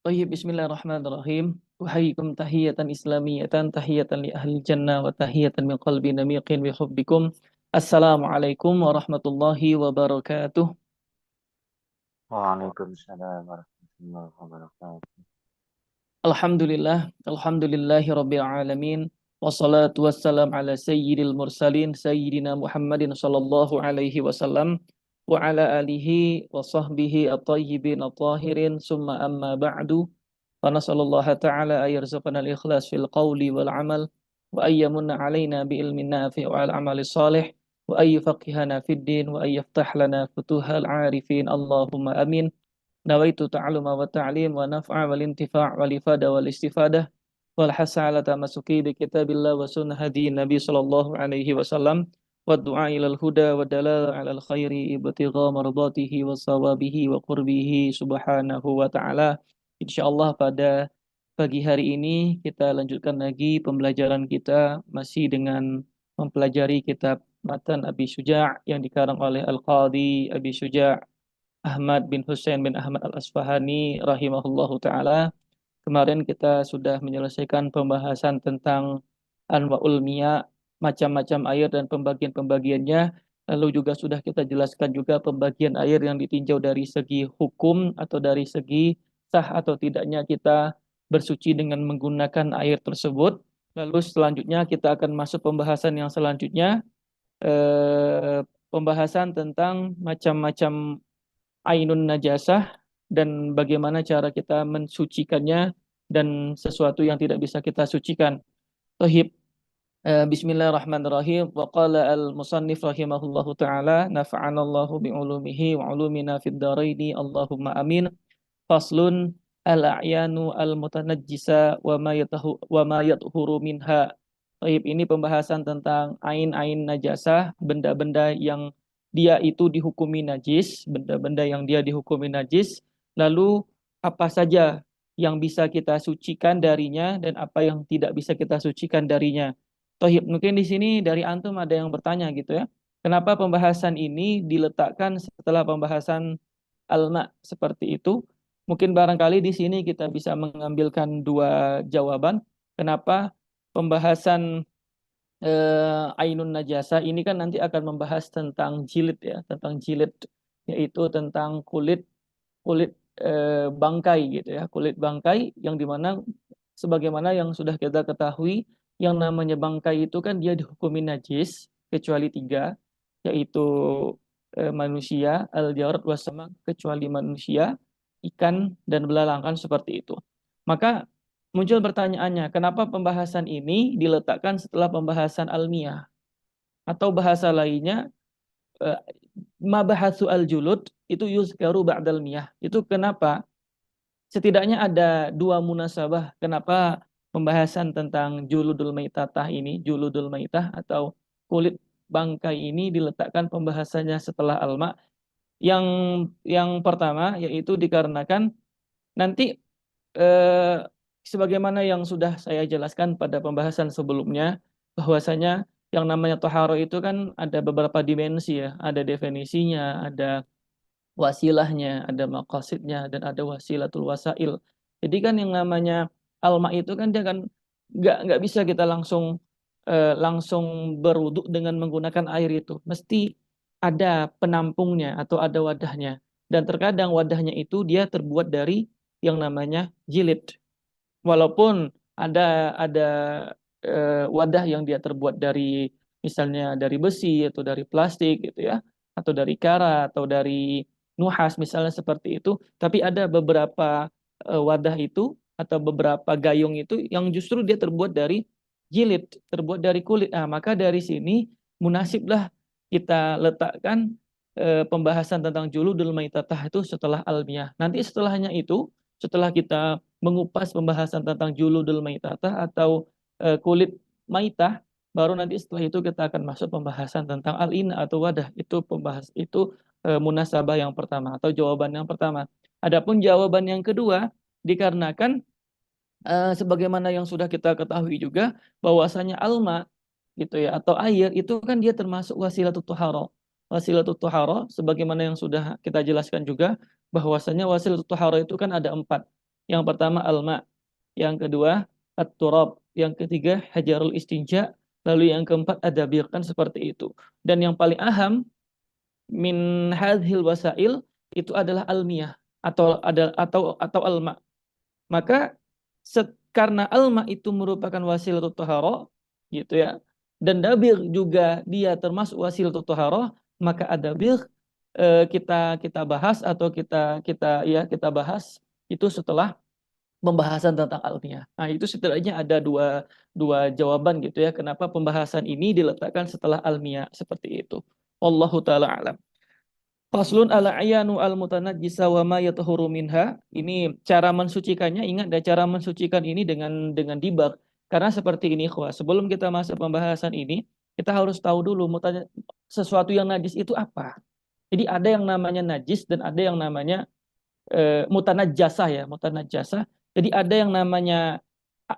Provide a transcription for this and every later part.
Baik, bismillahirrahmanirrahim. Uhayyikum tahiyatan islamiyatan tahiyatan li ahli jannah wa tahiyatan min qalbin namiqin bi hubbikum. Assalamualaikum warahmatullahi wabarakatuh. Waalaikumsalam warahmatullahi wabarakatuh. Alhamdulillahi rabbil alamin. Wassalatu wassalam ala sayyidil mursalin sayyidina Muhammadin sallallahu alaihi wasallam wa ala alihi wa sahbihi at-tayyibin at-tahirin summa amma ba'du. فنسأل الله تعالى أن يرزقنا الإخلاص في القول والعمل وأن يمن علينا بعلم نافع وعلى العمل الصالح وأن يفقهنا في الدين وأن يفتح لنا فتوح العارفين اللهم آمين. نويت تعلم والتعليم ونفع والانتفاع والإفادة والاستفادة والحث على تمسكي بكتاب الله وسنة هدي النبي صلى الله عليه وسلم والدعاء إلى الهدى والدلالة على الخير ابتغاء مرضاته وصوابه وقربه سبحانه وتعالى. Insyaallah pada pagi hari ini kita lanjutkan lagi pembelajaran kita masih dengan mempelajari kitab Matan Abi Syuja' yang dikarang oleh Al-Qadhi Abi Syuja' Ahmad bin Husain bin Ahmad Al-Asfahani rahimahullahu taala. Kemarin kita sudah menyelesaikan pembahasan tentang anwaul mia, macam-macam air dan pembagian-pembagiannya. Lalu juga sudah kita jelaskan juga pembagian air yang ditinjau dari segi hukum atau dari segi sah atau tidaknya kita bersuci dengan menggunakan air tersebut. Lalu selanjutnya kita akan masuk pembahasan yang selanjutnya, eh, pembahasan tentang macam-macam ainun najasah dan bagaimana cara kita mensucikannya dan sesuatu yang tidak bisa kita sucikan. Tohib. Bismillahirrahmanirrahim. Wa qala al-musannif rahimahullahu taala nafa'anallahu bi'ulumihi wa ulumina fid dharaini Allahumma amin. Faslun al-a'yanu al-mutanajjisa wa ma yathuru minha. Baik, ini pembahasan tentang ain-ain najasah, benda-benda yang dia itu dihukumi najis, benda-benda yang dia dihukumi najis, lalu apa saja yang bisa kita sucikan darinya dan apa yang tidak bisa kita sucikan darinya. Tohib, mungkin di sini dari antum ada yang bertanya gitu ya. Kenapa pembahasan ini diletakkan setelah pembahasan alma seperti itu? Mungkin barangkali di sini kita bisa mengambilkan dua jawaban. Kenapa pembahasan ainun najasa ini kan nanti akan membahas tentang jilid ya, tentang jilid, yaitu tentang kulit kulit bangkai gitu ya, kulit bangkai yang dimana sebagaimana yang sudah kita ketahui, yang namanya bangkai itu kan dia dihukumi najis kecuali tiga, yaitu manusia, al-jarad wasama, kecuali manusia, ikan dan belalang seperti itu. Maka muncul pertanyaannya, kenapa pembahasan ini diletakkan setelah pembahasan almiyah? Atau bahasa lainnya, eh, mabahatsu al-julud itu yuzkaru ba'dal miyah. Itu kenapa? Setidaknya ada dua munasabah kenapa pembahasan tentang juludul maitatah ini, juludul maitah atau kulit bangkai ini diletakkan pembahasannya setelah alma. Yang yang pertama yaitu dikarenakan nanti, eh, sebagaimana yang sudah saya jelaskan pada pembahasan sebelumnya, bahwasanya yang namanya toharo itu kan ada beberapa dimensi ya, ada definisinya, ada wasilahnya, ada maqasidnya, dan ada wasilatul wasail. Jadi kan yang namanya alma itu kan dia kan nggak bisa kita langsung langsung berwuduk dengan menggunakan air itu. Mesti ada penampungnya atau ada wadahnya. Dan terkadang wadahnya itu dia terbuat dari yang namanya jilid. Walaupun ada wadah yang dia terbuat dari misalnya dari besi atau dari plastik gitu ya, atau dari kara atau dari nuhas misalnya seperti itu, tapi ada beberapa wadah itu atau beberapa gayung itu yang justru dia terbuat dari jilid, terbuat dari kulit. Nah, maka dari sini munasiblah kita letakkan pembahasan tentang juludul maitatah itu setelah almiyah. Nanti setelahnya itu, setelah kita mengupas pembahasan tentang juludul maitatah atau kulit maitah, baru nanti setelah itu kita akan masuk pembahasan tentang al-ina atau wadah. Itu munasabah yang pertama atau jawaban yang pertama. Adapun jawaban yang kedua, dikarenakan sebagaimana yang sudah kita ketahui juga bahwasanya alma gitu ya atau air itu kan dia termasuk wasilatut tuhara. Wasilatut tuhara sebagaimana yang sudah kita jelaskan juga bahwasanya wasilatut tuhara itu kan ada empat. Yang pertama al-ma, yang kedua at-turab, yang ketiga hajarul istinja, lalu yang keempat adabir, kan seperti itu. Dan yang paling aham min hadhil wasail itu adalah almiyah atau alma. Maka karena alma itu merupakan wasilatut thaharah gitu ya. Dan dabir juga dia termasuk wasilatut thaharah, maka adabir kita bahas atau kita bahas itu setelah pembahasan tentang almiyah. Nah, itu setidaknya ada dua jawaban gitu ya, kenapa pembahasan ini diletakkan setelah almiyah seperti itu. Wallahu taala alam. Faslun ala ayanu al mutanajjisa wa ma yatahuru minha. Ini cara mensucikannya, ingat ada cara mensucikan ini dengan dibak. Karena seperti ini, sebelum kita masuk pembahasan ini, kita harus tahu dulu sesuatu yang najis itu apa. Jadi ada yang namanya najis dan ada yang namanya mutanajjasah ya, mutanajjasah. Jadi ada yang namanya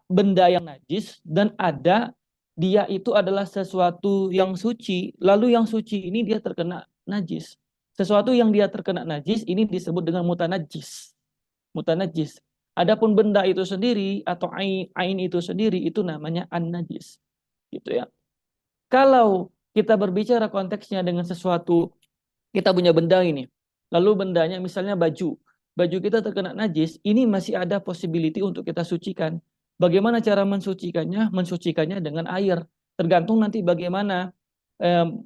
benda yang najis dan ada dia itu adalah sesuatu yang suci, lalu yang suci ini dia terkena najis. Sesuatu yang dia terkena najis ini disebut dengan mutanajjis. Mutanajjis. Adapun benda itu sendiri atau ain itu sendiri itu namanya an-najis. Gitu ya. Kalau kita berbicara konteksnya dengan sesuatu, kita punya benda ini. Lalu bendanya misalnya baju. Baju kita terkena najis, ini masih ada possibility untuk kita sucikan. Bagaimana cara mensucikannya? Mensucikannya dengan air. Tergantung nanti bagaimana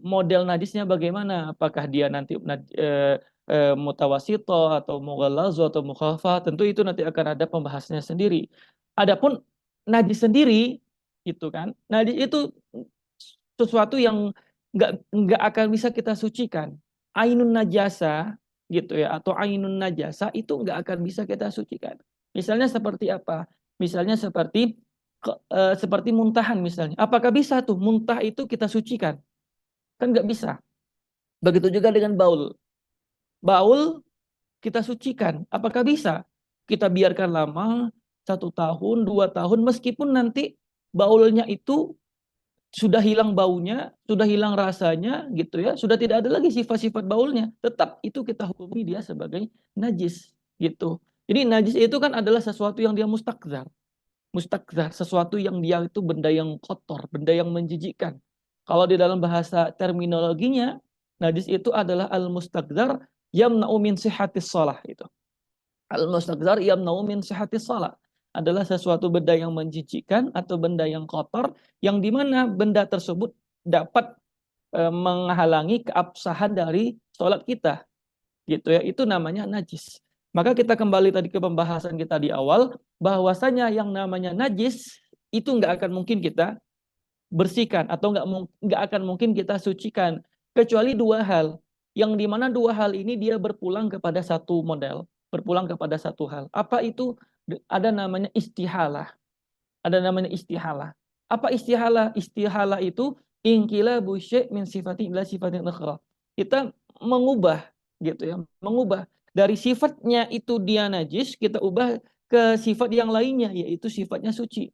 model najisnya bagaimana. Apakah dia nanti mutawasito atau mughallazo atau mukhaffa, tentu itu nanti akan ada pembahasannya sendiri. Adapun najis sendiri itu kan, najis itu sesuatu yang nggak akan bisa kita sucikan. Ainun najasa gitu ya, atau ainun najasa itu nggak akan bisa kita sucikan. Misalnya seperti apa? Misalnya seperti muntahan misalnya. Apakah bisa tuh muntah itu kita sucikan? Kan nggak bisa. Begitu juga dengan baul. Baul kita sucikan. Apakah bisa? Kita biarkan lama, 1 tahun, 2 tahun, meskipun nanti baulnya itu sudah hilang baunya, sudah hilang rasanya gitu ya, sudah tidak ada lagi sifat-sifat baulnya, tetap itu kita hukumi dia sebagai najis gitu. Jadi najis itu kan adalah sesuatu yang dia mustakzar. Mustakzar, sesuatu yang dia itu benda yang kotor, benda yang menjijikkan. Kalau di dalam bahasa terminologinya, najis itu adalah al-mustakzar yamna'u min sihhatis shalah itu. Al-mustaqzar yamna'u min sihhatis shalah adalah sesuatu benda yang menjijikkan atau benda yang kotor yang dimana benda tersebut dapat menghalangi keabsahan dari sholat kita gitu ya, itu namanya najis. Maka kita kembali tadi ke pembahasan kita di awal bahwasanya yang namanya najis itu nggak akan mungkin kita bersihkan atau nggak akan mungkin kita sucikan kecuali dua hal yang dimana dua hal ini dia berpulang kepada satu model, berpulang kepada satu hal. Apa itu? Ada namanya istihalah. Ada namanya istihalah. Apa istihalah? Istihalah itu inqilabu syai' min sifatin ila sifatin ukhra. Kita mengubah gitu ya, mengubah dari sifatnya itu dia najis, kita ubah ke sifat yang lainnya yaitu sifatnya suci.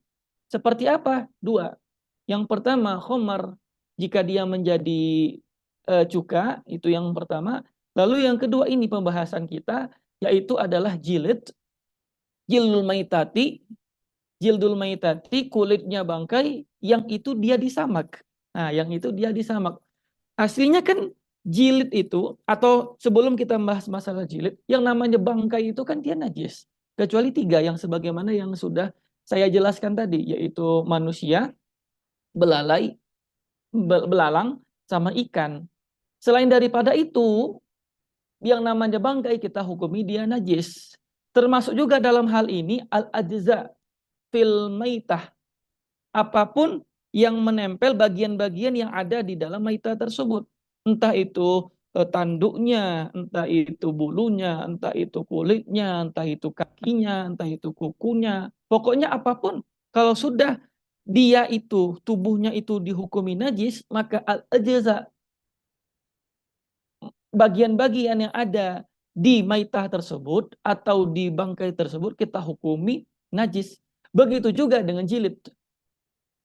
Seperti apa? Dua. Yang pertama, khomar jika dia menjadi cuka, itu yang pertama. Lalu yang kedua ini pembahasan kita, yaitu adalah jilid, jildul maitati, jildul maitati, kulitnya bangkai, yang itu dia disamak. Nah, yang itu dia disamak. Aslinya kan jilid itu, atau sebelum kita membahas masalah jilid, yang namanya bangkai itu kan dia najis. Kecuali 3 yang sebagaimana yang sudah saya jelaskan tadi, yaitu manusia, belalai, belalang, sama ikan. Selain daripada itu, yang namanya bangkai kita hukumi dia najis. Termasuk juga dalam hal ini al-ajza fil maitah. Apapun yang menempel bagian-bagian yang ada di dalam maitah tersebut. Entah itu tanduknya, entah itu bulunya, entah itu kulitnya, entah itu kakinya, entah itu kukunya. Pokoknya apapun. Kalau sudah dia itu, tubuhnya itu dihukumi najis, maka al-ajza, bagian-bagian yang ada di maitah tersebut atau di bangkai tersebut kita hukumi najis. Begitu juga dengan jilid.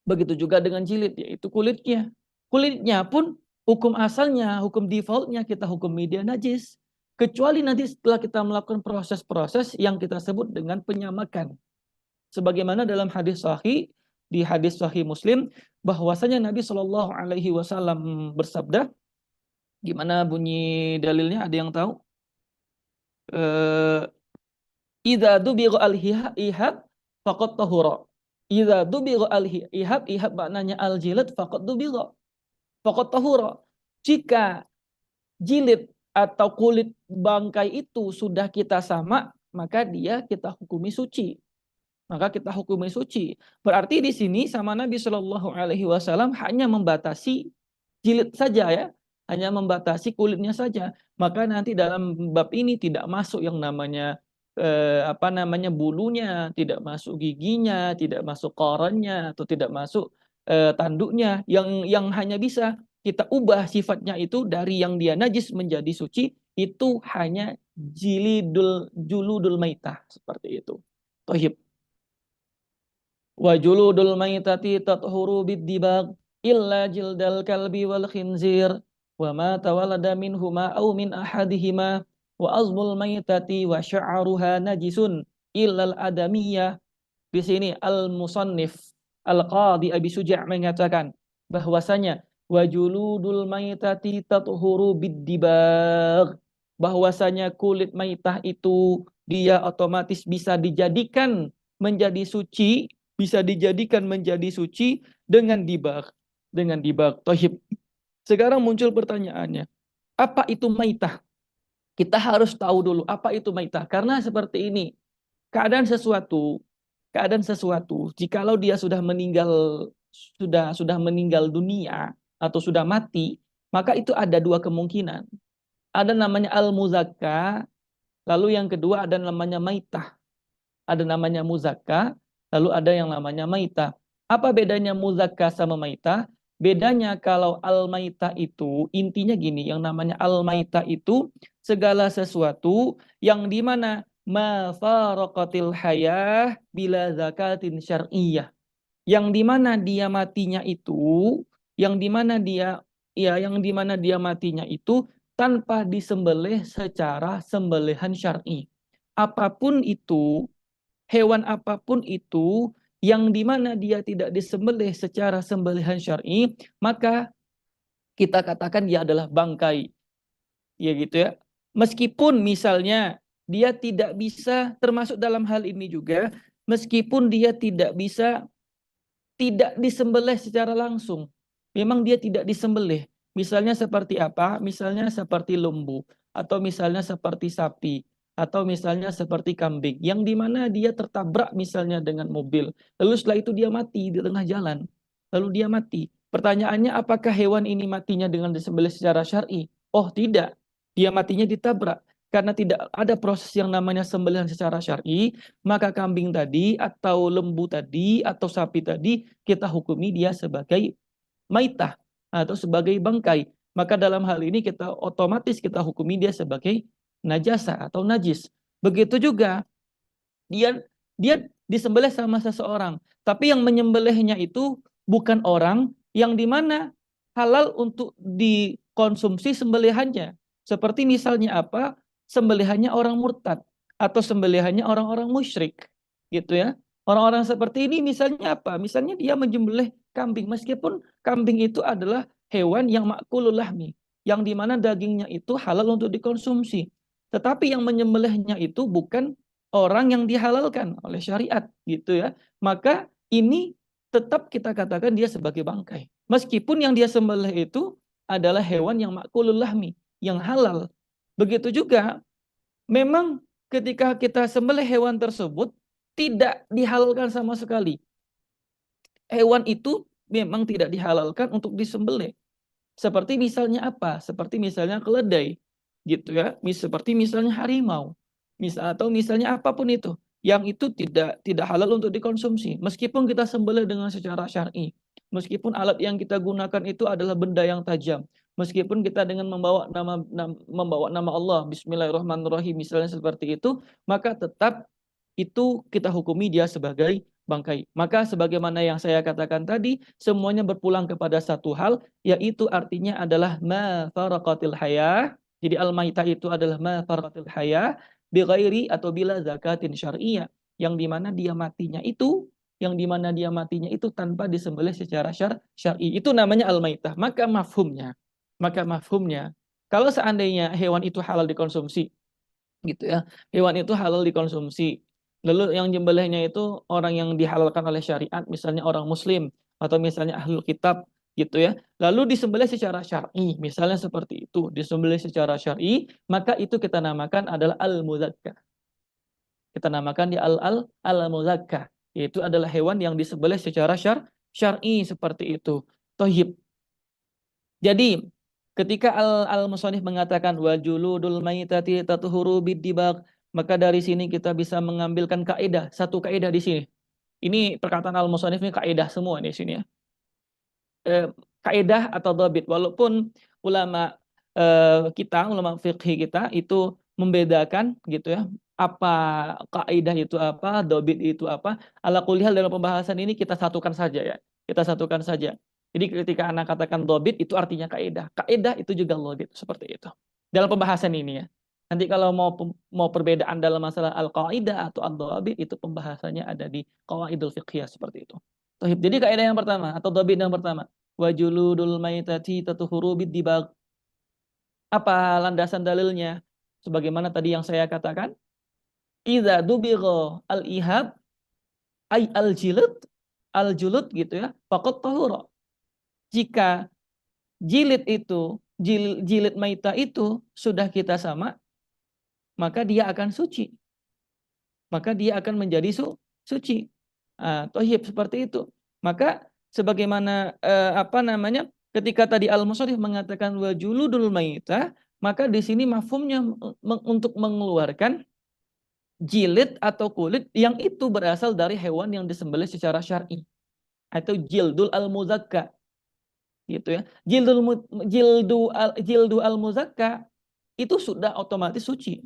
Begitu juga dengan jilid, yaitu kulitnya. Kulitnya pun hukum asalnya, hukum defaultnya kita hukumi dia najis. kecuali nanti setelah kita melakukan proses-proses yang kita sebut dengan penyamakan. Sebagaimana dalam hadis sahih, di hadis sahih Muslim, bahwasanya Nabi Shallallahu Alaihi Wasallam bersabda, gimana bunyi dalilnya? Ada yang tahu? Idza dubigha al-ihab faqad tahura. Idza dubigha al-ihab, ihab maknanya al-jilad, faqad dubigha, faqad tahura. Jika jilid atau kulit bangkai itu sudah kita samak, maka dia kita hukumi suci. Maka kita hukumi suci. Berarti di sini sama Nabi Shallallahu Alaihi Wasallam hanya membatasi jilid saja ya, hanya membatasi kulitnya saja. Maka nanti dalam bab ini tidak masuk yang namanya bulunya, tidak masuk giginya, tidak masuk koronnya, atau tidak masuk tanduknya. Yang hanya bisa kita ubah sifatnya itu dari yang dia najis menjadi suci, itu hanya juludul maitah, seperti itu. Tohib. Wa juludul maitati tathuru bid-dibag illa jildal kalbi wal khinzir wa ma tawalada minhuma aw min ahadihima wa azmul maitati wa sya'ruha najisun illal adamiyah. Di sini al-musannif al-qadi Abi Suja' mengatakan bahwasanya wa juludul maitati tathuru bid-dibag, bahwasanya kulit maitah itu dia otomatis bisa dijadikan menjadi suci, bisa dijadikan menjadi suci dengan dibag. Dengan dibag. Tohib. Sekarang muncul pertanyaannya. Apa itu maitah? Kita harus tahu dulu apa itu maitah. Karena seperti ini. Keadaan sesuatu, jikalau dia sudah meninggal dunia atau sudah mati, maka itu ada dua kemungkinan. Ada namanya al-muzakka, lalu yang kedua ada namanya maitah. Ada namanya muzakka, lalu ada yang namanya maitah. Apa bedanya muzakka sama maitah? Bedanya kalau al-maitah itu intinya gini, yang namanya al-maitah itu segala sesuatu yang dimana ma faraqatil hayah bila zakatin syar'iyyah. Yang dimana dia matinya itu, yang dimana dia matinya itu tanpa disembelih secara sembelihan syar'i. Apapun itu, hewan apapun itu yang dimana dia tidak disembelih secara sembelihan syar'i, maka kita katakan dia adalah bangkai. Ya gitu ya. Meskipun misalnya dia tidak bisa, termasuk dalam hal ini juga, meskipun dia tidak bisa tidak disembelih secara langsung. Memang dia tidak disembelih. Misalnya seperti apa? Misalnya seperti lembu, atau misalnya seperti sapi, atau misalnya seperti kambing, yang dimana dia tertabrak misalnya dengan mobil, lalu setelah itu dia mati di tengah jalan, lalu dia mati. Pertanyaannya, apakah hewan ini matinya dengan disembelih secara syar'i? Oh tidak, dia matinya ditabrak. Karena tidak ada proses yang namanya sembelihan secara syar'i, maka kambing tadi atau lembu tadi atau sapi tadi kita hukumi dia sebagai maitah atau sebagai bangkai. Maka dalam hal ini kita otomatis kita hukumi dia sebagai najasa atau najis. Begitu juga dia dia disembelih sama seseorang, tapi yang menyembelihnya itu bukan orang yang dimana halal untuk dikonsumsi sembelihannya. Seperti misalnya apa? Sembelihannya orang murtad atau sembelihannya orang-orang musyrik, gitu ya. Orang-orang seperti ini misalnya apa? Misalnya dia menyembelih kambing, meskipun kambing itu adalah hewan yang makulul lahmi, yang dimana dagingnya itu halal untuk dikonsumsi. Tetapi yang menyembelihnya itu bukan orang yang dihalalkan oleh syariat, gitu ya. Maka ini tetap kita katakan dia sebagai bangkai. Meskipun yang dia sembelih itu adalah hewan yang makulul lahmi, yang halal. Begitu juga, memang ketika kita sembelih hewan tersebut, tidak dihalalkan sama sekali. Hewan itu memang tidak dihalalkan untuk disembelih. Seperti misalnya apa? Seperti misalnya keledai, gitu ya. Seperti misalnya harimau, atau misalnya apapun itu, yang itu tidak halal untuk dikonsumsi. Meskipun kita sembelih dengan secara syar'i, meskipun alat yang kita gunakan itu adalah benda yang tajam, meskipun kita dengan membawa nama Allah, Bismillahirrahmanirrahim, misalnya seperti itu, maka tetap itu kita hukumi dia sebagai bangkai. Maka sebagaimana yang saya katakan tadi, semuanya berpulang kepada satu hal, yaitu artinya adalah ma faraqatil hayah Jadi al-maitah itu adalah ma faratil haya bi ghairi atau bila zakatin syar'iyyah, yang dimana dia matinya itu tanpa disembelih secara syar'i. Itu namanya al-maitah. Maka mafhumnya kalau seandainya hewan itu halal dikonsumsi gitu ya. Hewan itu halal dikonsumsi. Lalu yang nyembelihnya itu orang yang dihalalkan oleh syariat, misalnya orang muslim atau misalnya ahlul kitab gitu ya. Lalu disembelih secara syar'i, misalnya seperti itu, disembelih secara syar'i, maka itu kita namakan adalah al-muzakkah. Kita namakan di al-muzakkah, yaitu adalah hewan yang disembelih secara syar'i seperti itu. Tohib. Jadi ketika al-musannif mengatakan wa juludul maitati tatuhuru bidibag, maka dari sini kita bisa mengambilkan kaidah, satu kaidah di sini. Ini perkataan al-musannif ini kaidah semua di sini ya. Kaidah atau dhabit, walaupun ulama ulama fikih kita itu membedakan gitu ya, apa kaidah itu apa, dhabit itu apa. Ala kulli hal dalam pembahasan ini kita satukan saja ya. Kita satukan saja. Jadi ketika anak katakan dhabit itu artinya kaidah. Kaidah itu juga dhabit, seperti itu. Dalam pembahasan ini ya. Nanti kalau mau perbedaan dalam masalah al-qaidah atau ad-dhabit, itu pembahasannya ada di qawaidul fiqhiyah seperti itu. Jadi kaidah yang pertama atau dhabit yang pertama, wajuludul maitati tatuhuru bidibag. Apa landasan dalilnya? Sebagaimana tadi yang saya katakan, idza dubigha al-ihab ay al-julud gitu ya, faqad tahura. Jika jilid maita itu sudah kita sama, maka dia akan suci. Maka dia akan menjadi suci. Tohib seperti itu. Maka sebagaimana ketika tadi al-musannif mengatakan wajuludul maita, maka di sini mafhumnya untuk mengeluarkan jilid atau kulit yang itu berasal dari hewan yang disembelih secara syar'i, atau jildul al-muzakka gitu ya. Jildu al-muzakka itu sudah otomatis suci.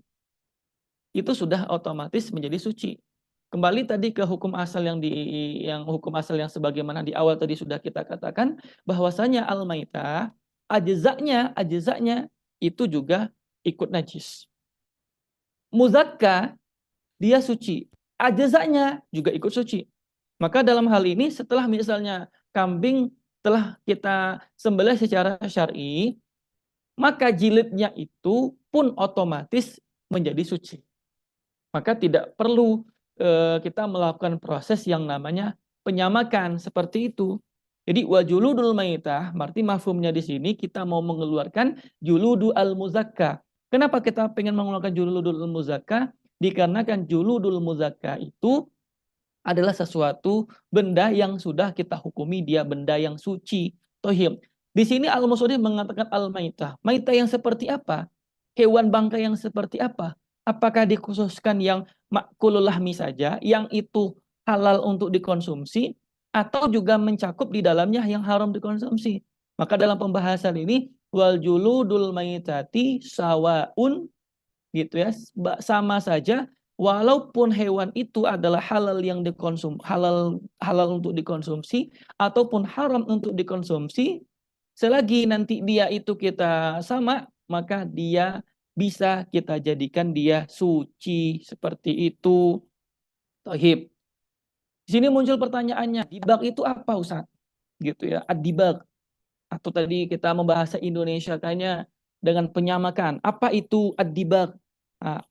Itu sudah otomatis menjadi suci. Kembali tadi ke hukum asal yang sebagaimana di awal tadi sudah kita katakan, bahwasanya al-maitah ajza'nya itu juga ikut najis. Muzakka dia suci, ajza'nya juga ikut suci. Maka dalam hal ini setelah misalnya kambing telah kita sembelih secara syar'i, maka jilidnya itu pun otomatis menjadi suci. Maka tidak perlu kita melakukan proses yang namanya penyamakan seperti itu. Jadi wajuludul maitah, berarti mafhumnya di sini kita mau mengeluarkan juludu al-muzakka. Kenapa kita pengen mengeluarkan juludul al-muzakka? Dikarenakan juludul muzakka itu adalah sesuatu benda yang sudah kita hukumi dia benda yang suci, tohib. Di sini al-musannif mengatakan al-maitah. Maitah yang seperti apa? Hewan bangkai yang seperti apa? Apakah dikhususkan yang makulul lahmi saja, yang itu halal untuk dikonsumsi, atau juga mencakup di dalamnya yang haram dikonsumsi? Maka dalam pembahasan ini, wal juludul maitati sawaun, gitu ya, sama saja, walaupun hewan itu adalah halal untuk dikonsumsi ataupun haram untuk dikonsumsi, selagi nanti dia itu kita sama, maka dia bisa kita jadikan dia suci seperti itu. Taib. Di sini muncul pertanyaannya, dibag itu apa Ustaz? Gitu ya, ad-dibag. Atau tadi kita membahasa Indonesia kayaknya dengan penyamakan. Apa itu ad-dibag?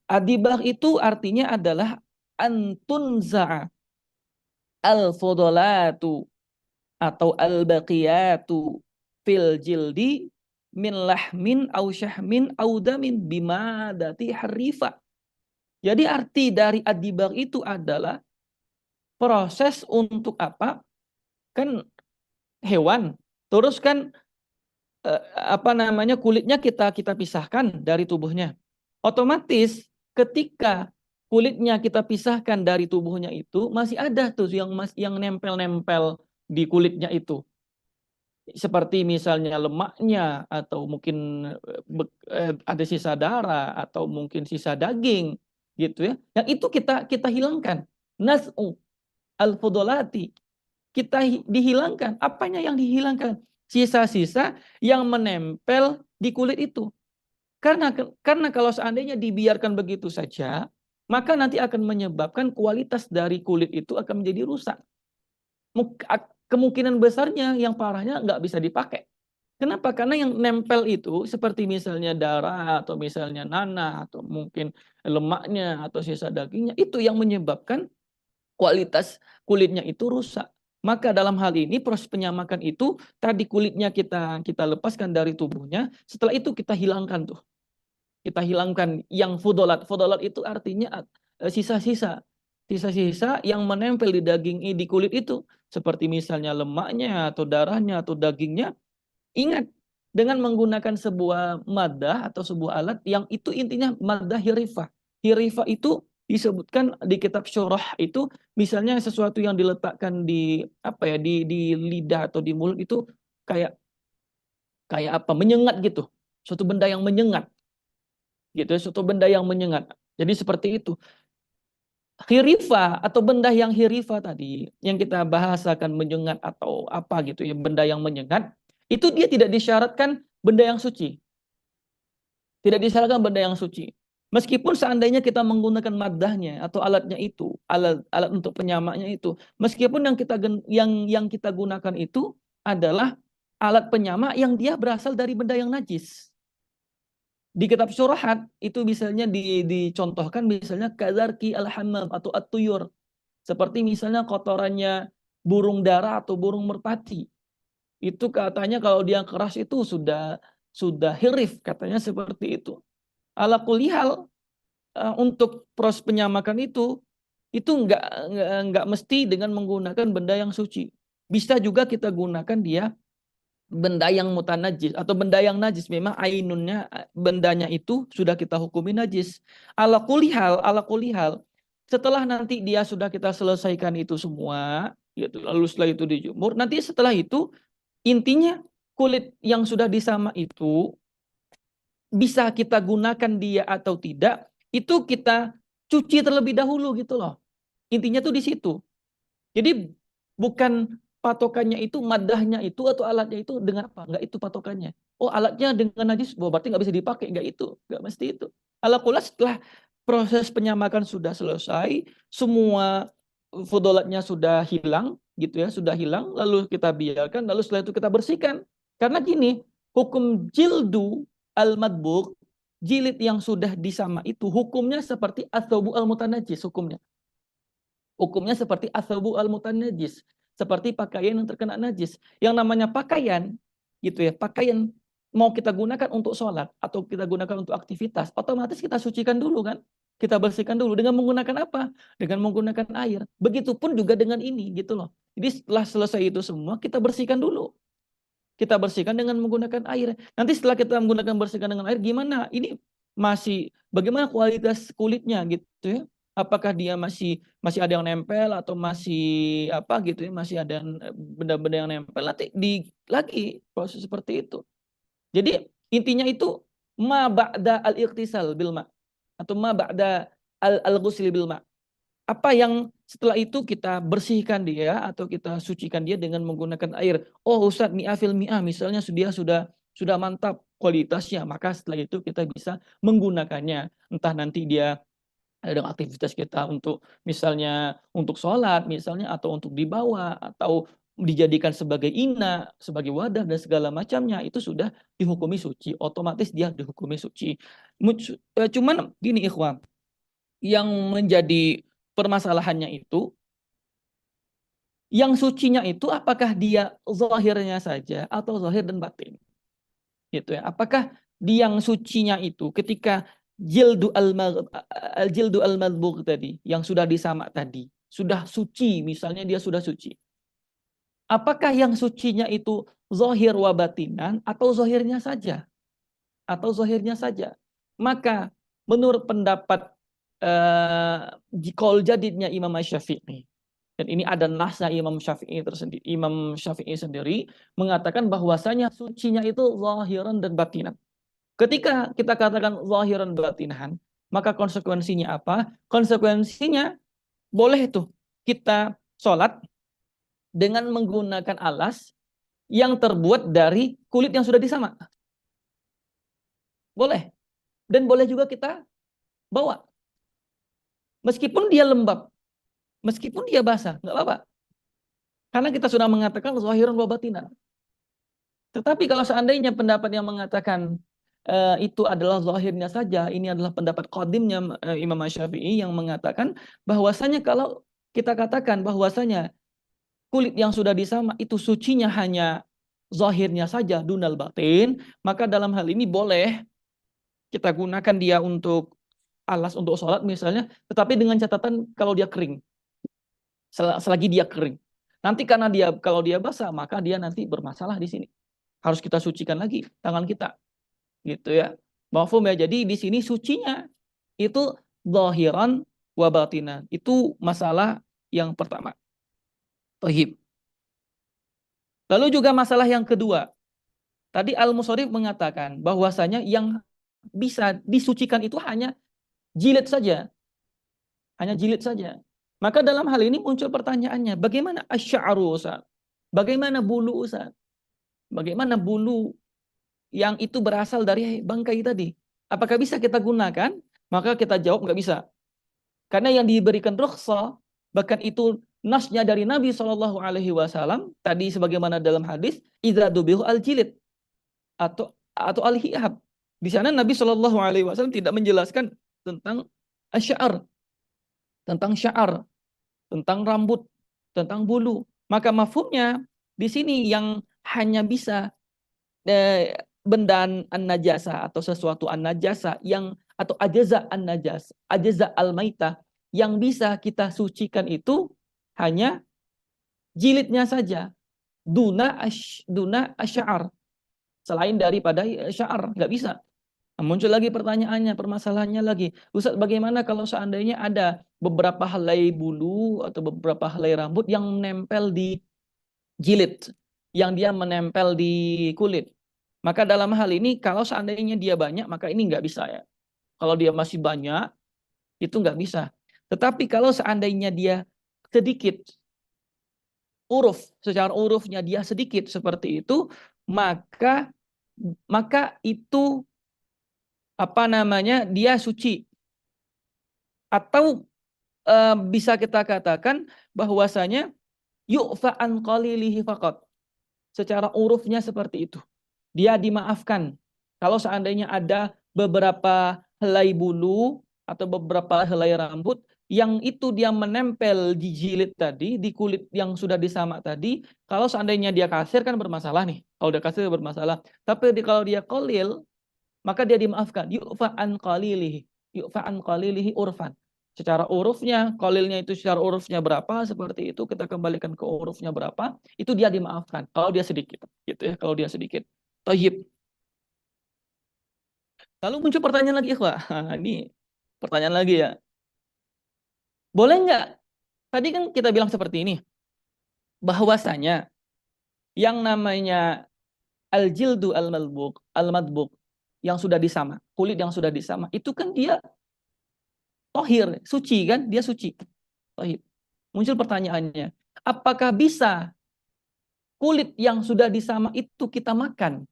Ad-dibag itu artinya adalah antunza'a al-fudolatu atau al-baqiyatu fil jildi min lahmin au syahmin au damin bimadati harifa. Jadi arti dari ad-dibag itu adalah proses untuk apa? Kan hewan, terus kan kulitnya kita pisahkan dari tubuhnya. Otomatis ketika kulitnya kita pisahkan dari tubuhnya itu masih ada tuh yang nempel-nempel di kulitnya itu. Seperti misalnya lemaknya atau mungkin ada sisa darah atau mungkin sisa daging gitu ya. Yang itu kita hilangkan. Nas'u al-fudolati. Kita dihilangkan. Apanya yang dihilangkan? Sisa-sisa yang menempel di kulit itu. Karena kalau seandainya dibiarkan begitu saja, maka nanti akan menyebabkan kualitas dari kulit itu akan menjadi rusak. Kemungkinan besarnya yang parahnya nggak bisa dipakai. Kenapa? Karena yang nempel itu seperti misalnya darah atau misalnya nanah atau mungkin lemaknya atau sisa dagingnya, itu yang menyebabkan kualitas kulitnya itu rusak. Maka dalam hal ini proses penyamakan itu tadi kulitnya kita lepaskan dari tubuhnya, setelah itu kita hilangkan tuh. Kita hilangkan yang fudolat. Fudolat itu artinya sisa-sisa. Sisa-sisa yang menempel di daging di kulit itu. Seperti misalnya lemaknya atau darahnya atau dagingnya. Ingat, dengan menggunakan sebuah madah atau sebuah alat yang itu intinya madah hirifah. Hirifah itu disebutkan di kitab syurah itu misalnya sesuatu yang diletakkan di apa ya di lidah atau di mulut itu kayak kayak apa menyengat gitu. Suatu benda yang menyengat gitu, suatu benda yang menyengat. Jadi seperti itu. Hirifa atau benda yang hirifa tadi yang kita bahasakan menyengat atau apa gitu ya, benda yang menyengat, itu dia tidak disyaratkan benda yang suci. Tidak disyaratkan benda yang suci. Meskipun seandainya kita menggunakan madahnya atau alatnya itu, alat untuk penyamaknya itu, meskipun yang kita gunakan itu adalah alat penyamak yang dia berasal dari benda yang najis. Di kitab syurahat itu misalnya dicontohkan misalnya kadzarki al-hammam atau at-tuyur. Seperti misalnya kotorannya burung dara atau burung merpati. Itu katanya kalau dia keras itu sudah hirif katanya seperti itu. Ala kulihal untuk proses penyamakan itu enggak mesti dengan menggunakan benda yang suci. Bisa juga kita gunakan dia benda yang mutanajis atau benda yang najis, memang ainunnya bendanya itu sudah kita hukumi najis. Ala kulihal setelah nanti dia sudah kita selesaikan itu semua gitu, lalu setelah itu dijemur, nanti setelah itu intinya kulit yang sudah disama itu bisa kita gunakan dia atau tidak, itu kita cuci terlebih dahulu gitu loh. Intinya tuh di situ. Jadi bukan patokannya itu madahnya itu atau alatnya itu dengan apa? Enggak itu patokannya. Oh, alatnya dengan najis, oh, berarti nggak bisa dipakai. Enggak itu, enggak mesti itu. Ala kula setelah proses penyamakan sudah selesai, semua fodolatnya sudah hilang, gitu ya, sudah hilang, lalu kita biarkan, lalu setelah itu kita bersihkan. Karena gini, hukum jildu al-madbuk, jilid yang sudah disama itu hukumnya seperti atsobu al-mutanajis hukumnya. Hukumnya seperti atsobu al-mutanajis, seperti pakaian yang terkena najis. Yang namanya pakaian, gitu ya, pakaian mau kita gunakan untuk sholat atau kita gunakan untuk aktivitas, otomatis kita sucikan dulu kan, kita bersihkan dulu dengan menggunakan apa? Dengan menggunakan air. Begitupun juga dengan ini, gitu loh. Jadi setelah selesai itu semua kita bersihkan dulu. Kita bersihkan dengan menggunakan air. Nanti setelah kita menggunakan bersihkan dengan air, gimana? Ini masih bagaimana kualitas kulitnya gitu ya? Apakah dia masih ada yang nempel atau masih apa gitu ya? Masih ada benda-benda yang nempel, nanti lagi proses seperti itu. Jadi intinya itu ma ba'da al-ightisal bil ma atau ma ba'da al-ghusl bil ma. Apa yang setelah itu kita bersihkan dia atau kita sucikan dia dengan menggunakan air. Oh, Ustadz, mi'afil mi'ah misalnya dia sudah mantap kualitasnya, maka setelah itu kita bisa menggunakannya. Entah nanti dia ada aktivitas kita untuk misalnya untuk sholat misalnya atau untuk dibawa atau dijadikan sebagai ina, sebagai wadah dan segala macamnya, itu sudah dihukumi suci, otomatis dia dihukumi suci. Cuman gini ikhwan, yang menjadi permasalahannya itu, yang sucinya itu apakah dia zahirnya saja atau zahir dan batin, gitu ya. Apakah yang sucinya itu ketika jildu al-madbugh tadi yang sudah disamak tadi sudah suci, misalnya dia sudah suci, apakah yang sucinya itu zahir wa batinan atau zahirnya saja, maka menurut pendapat qaul jadidnya Imam Syafi'i, dan ini ada nasnya Imam Syafi'i sendiri mengatakan bahwasanya sucinya itu zahiran dan batinan. Ketika kita katakan zahiran batinan, maka konsekuensinya apa? Konsekuensinya boleh tuh kita sholat dengan menggunakan alas yang terbuat dari kulit yang sudah disamak. Boleh. dan boleh juga kita bawa. Meskipun dia lembab, meskipun dia basah, nggak apa-apa. Karena kita sudah mengatakan zahiran wa batinan. Tetapi kalau seandainya pendapat yang mengatakan itu adalah zahirnya saja, ini adalah pendapat qadimnya Imam Syafi'i yang mengatakan bahwasanya kalau kita katakan bahwasanya kulit yang sudah disama itu sucinya hanya zahirnya saja dunal batin, maka dalam hal ini boleh kita gunakan dia untuk alas untuk sholat misalnya, tetapi dengan catatan kalau dia kering, selagi dia kering. Nanti karena kalau dia basah, maka dia nanti bermasalah di sini. Harus kita sucikan lagi tangan kita, gitu ya. Mafhum ya. Jadi di sini sucinya itu zahiran wa batinan. Itu masalah yang pertama. Tohib. Lalu juga masalah yang kedua. Tadi Al-Musharrif mengatakan bahwasanya yang bisa disucikan itu hanya jilid saja. Hanya jilid saja. Maka dalam hal ini muncul pertanyaannya, bagaimana asy'aru Ustaz? Bagaimana bulu Ustaz? Bagaimana bulu yang itu berasal dari bangkai tadi? Apakah bisa kita gunakan? Maka kita jawab nggak bisa. Karena yang diberikan rukhsah, bahkan itu nasnya dari Nabi SAW, tadi sebagaimana dalam hadis, idza dubihu al-jilid atau al-hiyab. Di sana Nabi SAW tidak menjelaskan tentang asy'ar, tentang sya'ar, tentang rambut, tentang bulu. Maka mafhumnya di sini yang hanya bisa benda an-najasa atau sesuatu an-najasa yang atau ajaza an-najas, ajaza al-maitah yang bisa kita sucikan itu hanya jilidnya saja, duna asy'ar, selain daripada sya'ar, nggak bisa. Nah, muncul lagi pertanyaannya, permasalahannya lagi. Ustaz, bagaimana kalau seandainya ada beberapa helai bulu atau beberapa helai rambut yang menempel di jilid, yang dia menempel di kulit? Maka dalam hal ini, kalau seandainya dia banyak, maka ini nggak bisa ya. Kalau dia masih banyak, itu nggak bisa. Tetapi kalau seandainya dia sedikit, secara urufnya dia sedikit seperti itu, maka itu dia suci. Atau bisa kita katakan bahwasanya yu'fa an qalilihi faqat. Secara urufnya seperti itu. Dia dimaafkan. Kalau seandainya ada beberapa helai bulu atau beberapa helai rambut yang itu dia menempel di jilid tadi, di kulit yang sudah disamak tadi, kalau seandainya dia kasir kan bermasalah nih. Kalau dia kasir bermasalah. Tapi kalau dia qalil, maka dia dimaafkan. Yu'fa an qalilihi. Yu'fa an qalilihi urfan. Secara urufnya, qalilnya itu secara urufnya berapa, seperti itu kita kembalikan ke urufnya berapa, itu dia dimaafkan. Kalau dia sedikit, gitu ya. Kalau dia sedikit. Thayyib. Lalu muncul pertanyaan lagi, ikhwah. Ini pertanyaan lagi ya. Boleh nggak? Tadi kan kita bilang seperti ini, bahwasanya yang namanya al-jildu al-madbuk, yang sudah disama, kulit yang sudah disama, itu kan dia tohir, suci kan? Dia suci. Tohir. Muncul pertanyaannya, apakah bisa kulit yang sudah disama itu kita makan,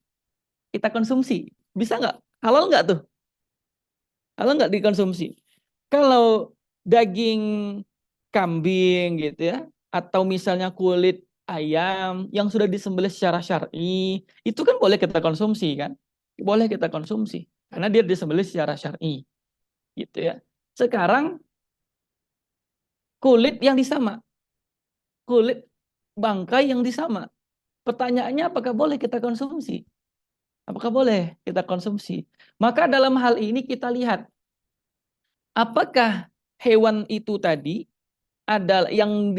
kita konsumsi? Bisa nggak? Halal nggak tuh? Halal nggak dikonsumsi? Kalau daging kambing gitu ya, atau misalnya kulit ayam yang sudah disembelih secara syar'i, itu kan boleh kita konsumsi kan? Boleh kita konsumsi karena dia disembelih secara syar'i, gitu ya. Sekarang kulit yang disama, kulit bangkai yang disama. Pertanyaannya apakah boleh kita konsumsi? Apakah boleh kita konsumsi? Maka dalam hal ini kita lihat apakah hewan itu tadi adalah yang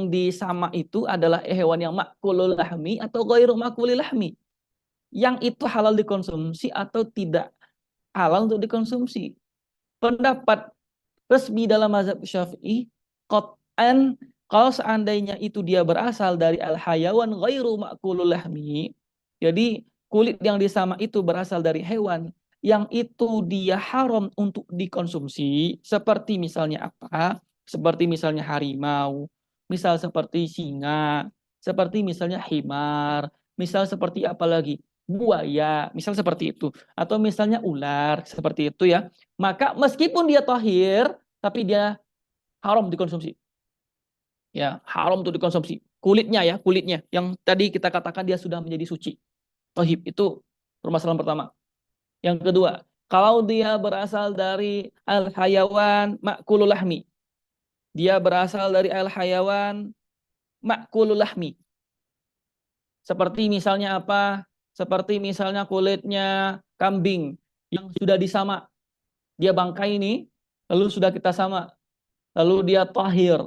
disama itu adalah hewan yang makulul lahmi atau ghairu makulil lahmi. Yang itu halal dikonsumsi atau tidak halal untuk dikonsumsi. Pendapat resmi dalam mazhab Syafi'i, qat'an kalau seandainya itu dia berasal dari al-hayawan ghairu makulul lahmi, jadi kulit yang disama itu berasal dari hewan yang itu dia haram untuk dikonsumsi, seperti misalnya apa? Seperti misalnya harimau, misal seperti singa, seperti misalnya himar, misal seperti apa lagi? buaya, misal seperti itu, atau misalnya ular seperti itu ya, maka meskipun dia tahir, tapi dia haram dikonsumsi. Ya, haram untuk dikonsumsi. Kulitnya ya, kulitnya yang tadi kita katakan dia sudah menjadi suci. Tohib itu permasalahan pertama. Yang kedua, kalau dia berasal dari al-hayawan ma'kulul lahmi. Dia berasal dari al-hayawan ma'kulul lahmi. Seperti misalnya apa? Seperti misalnya kulitnya kambing yang sudah disamak. Dia bangkai ini, lalu sudah kita samak. Lalu dia tahir.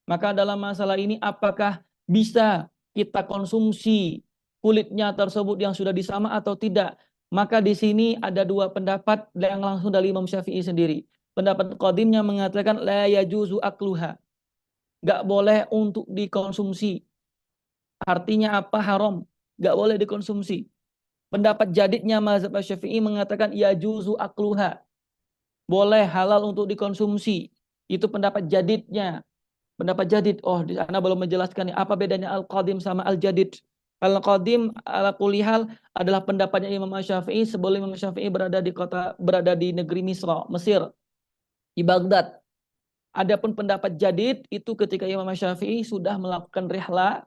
Maka dalam masalah ini apakah bisa kita konsumsi kulitnya tersebut yang sudah disamak atau tidak? Maka di sini ada dua pendapat yang langsung dari Imam Syafi'i sendiri. Pendapat qadimnya mengatakan la yajuzu akluha. Enggak boleh untuk dikonsumsi. Artinya apa? Haram. Enggak boleh dikonsumsi. Pendapat jadidnya mazhab Syafi'i mengatakan yajuzu akluha. Boleh, halal untuk dikonsumsi. Itu pendapat jadidnya. Pendapat jadid. Oh, di sana belum menjelaskan nih, apa bedanya al-qadim sama al-jadid. Al-qadim ala kulli hal adalah pendapatnya Imam Syafi'i sebelum Imam Syafi'i berada di negeri Misra, Mesir, di Baghdad. Adapun pendapat jadid itu ketika Imam Syafi'i sudah melakukan rihla,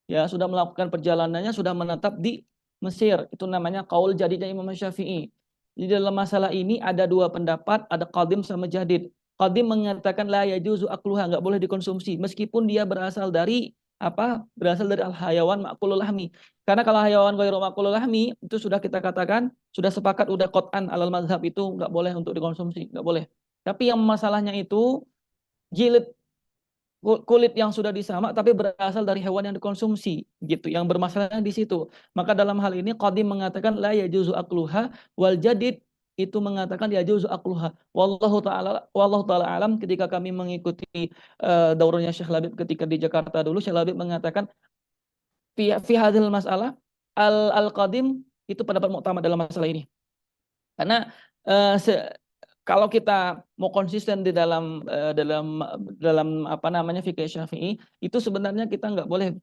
ya sudah melakukan perjalanannya, sudah menetap di Mesir. Itu namanya qaul jadidnya Imam Syafi'i. Di dalam masalah ini ada dua pendapat, ada qadim sama jadid. Qadim mengatakan la yajuzu akluha, enggak boleh dikonsumsi meskipun dia berasal dari apa? Berasal dari al-hayawan ma'kulul lahmi. Karena kalau hayawan ghairu ma'kulul lahmi itu sudah kita katakan, sudah sepakat udah qat'an alal mazhab itu enggak boleh untuk dikonsumsi, enggak boleh. Tapi yang masalahnya itu jilid kulit yang sudah disamak tapi berasal dari hewan yang dikonsumsi gitu, yang bermasalah di situ. Maka dalam hal ini qadim mengatakan la yajuzu akluha, wal jadid itu mengatakan yajuzu akluha. Wallahu taala alam. Ketika kami mengikuti daurahnya Syekh Labib ketika di Jakarta dulu, Syekh Labib mengatakan fi hadhil masalah al qadim itu pendapat muktamad dalam masalah ini. Karena uh, kalau kita mau konsisten di dalam apa namanya fikih Syafi'i, itu sebenarnya kita nggak boleh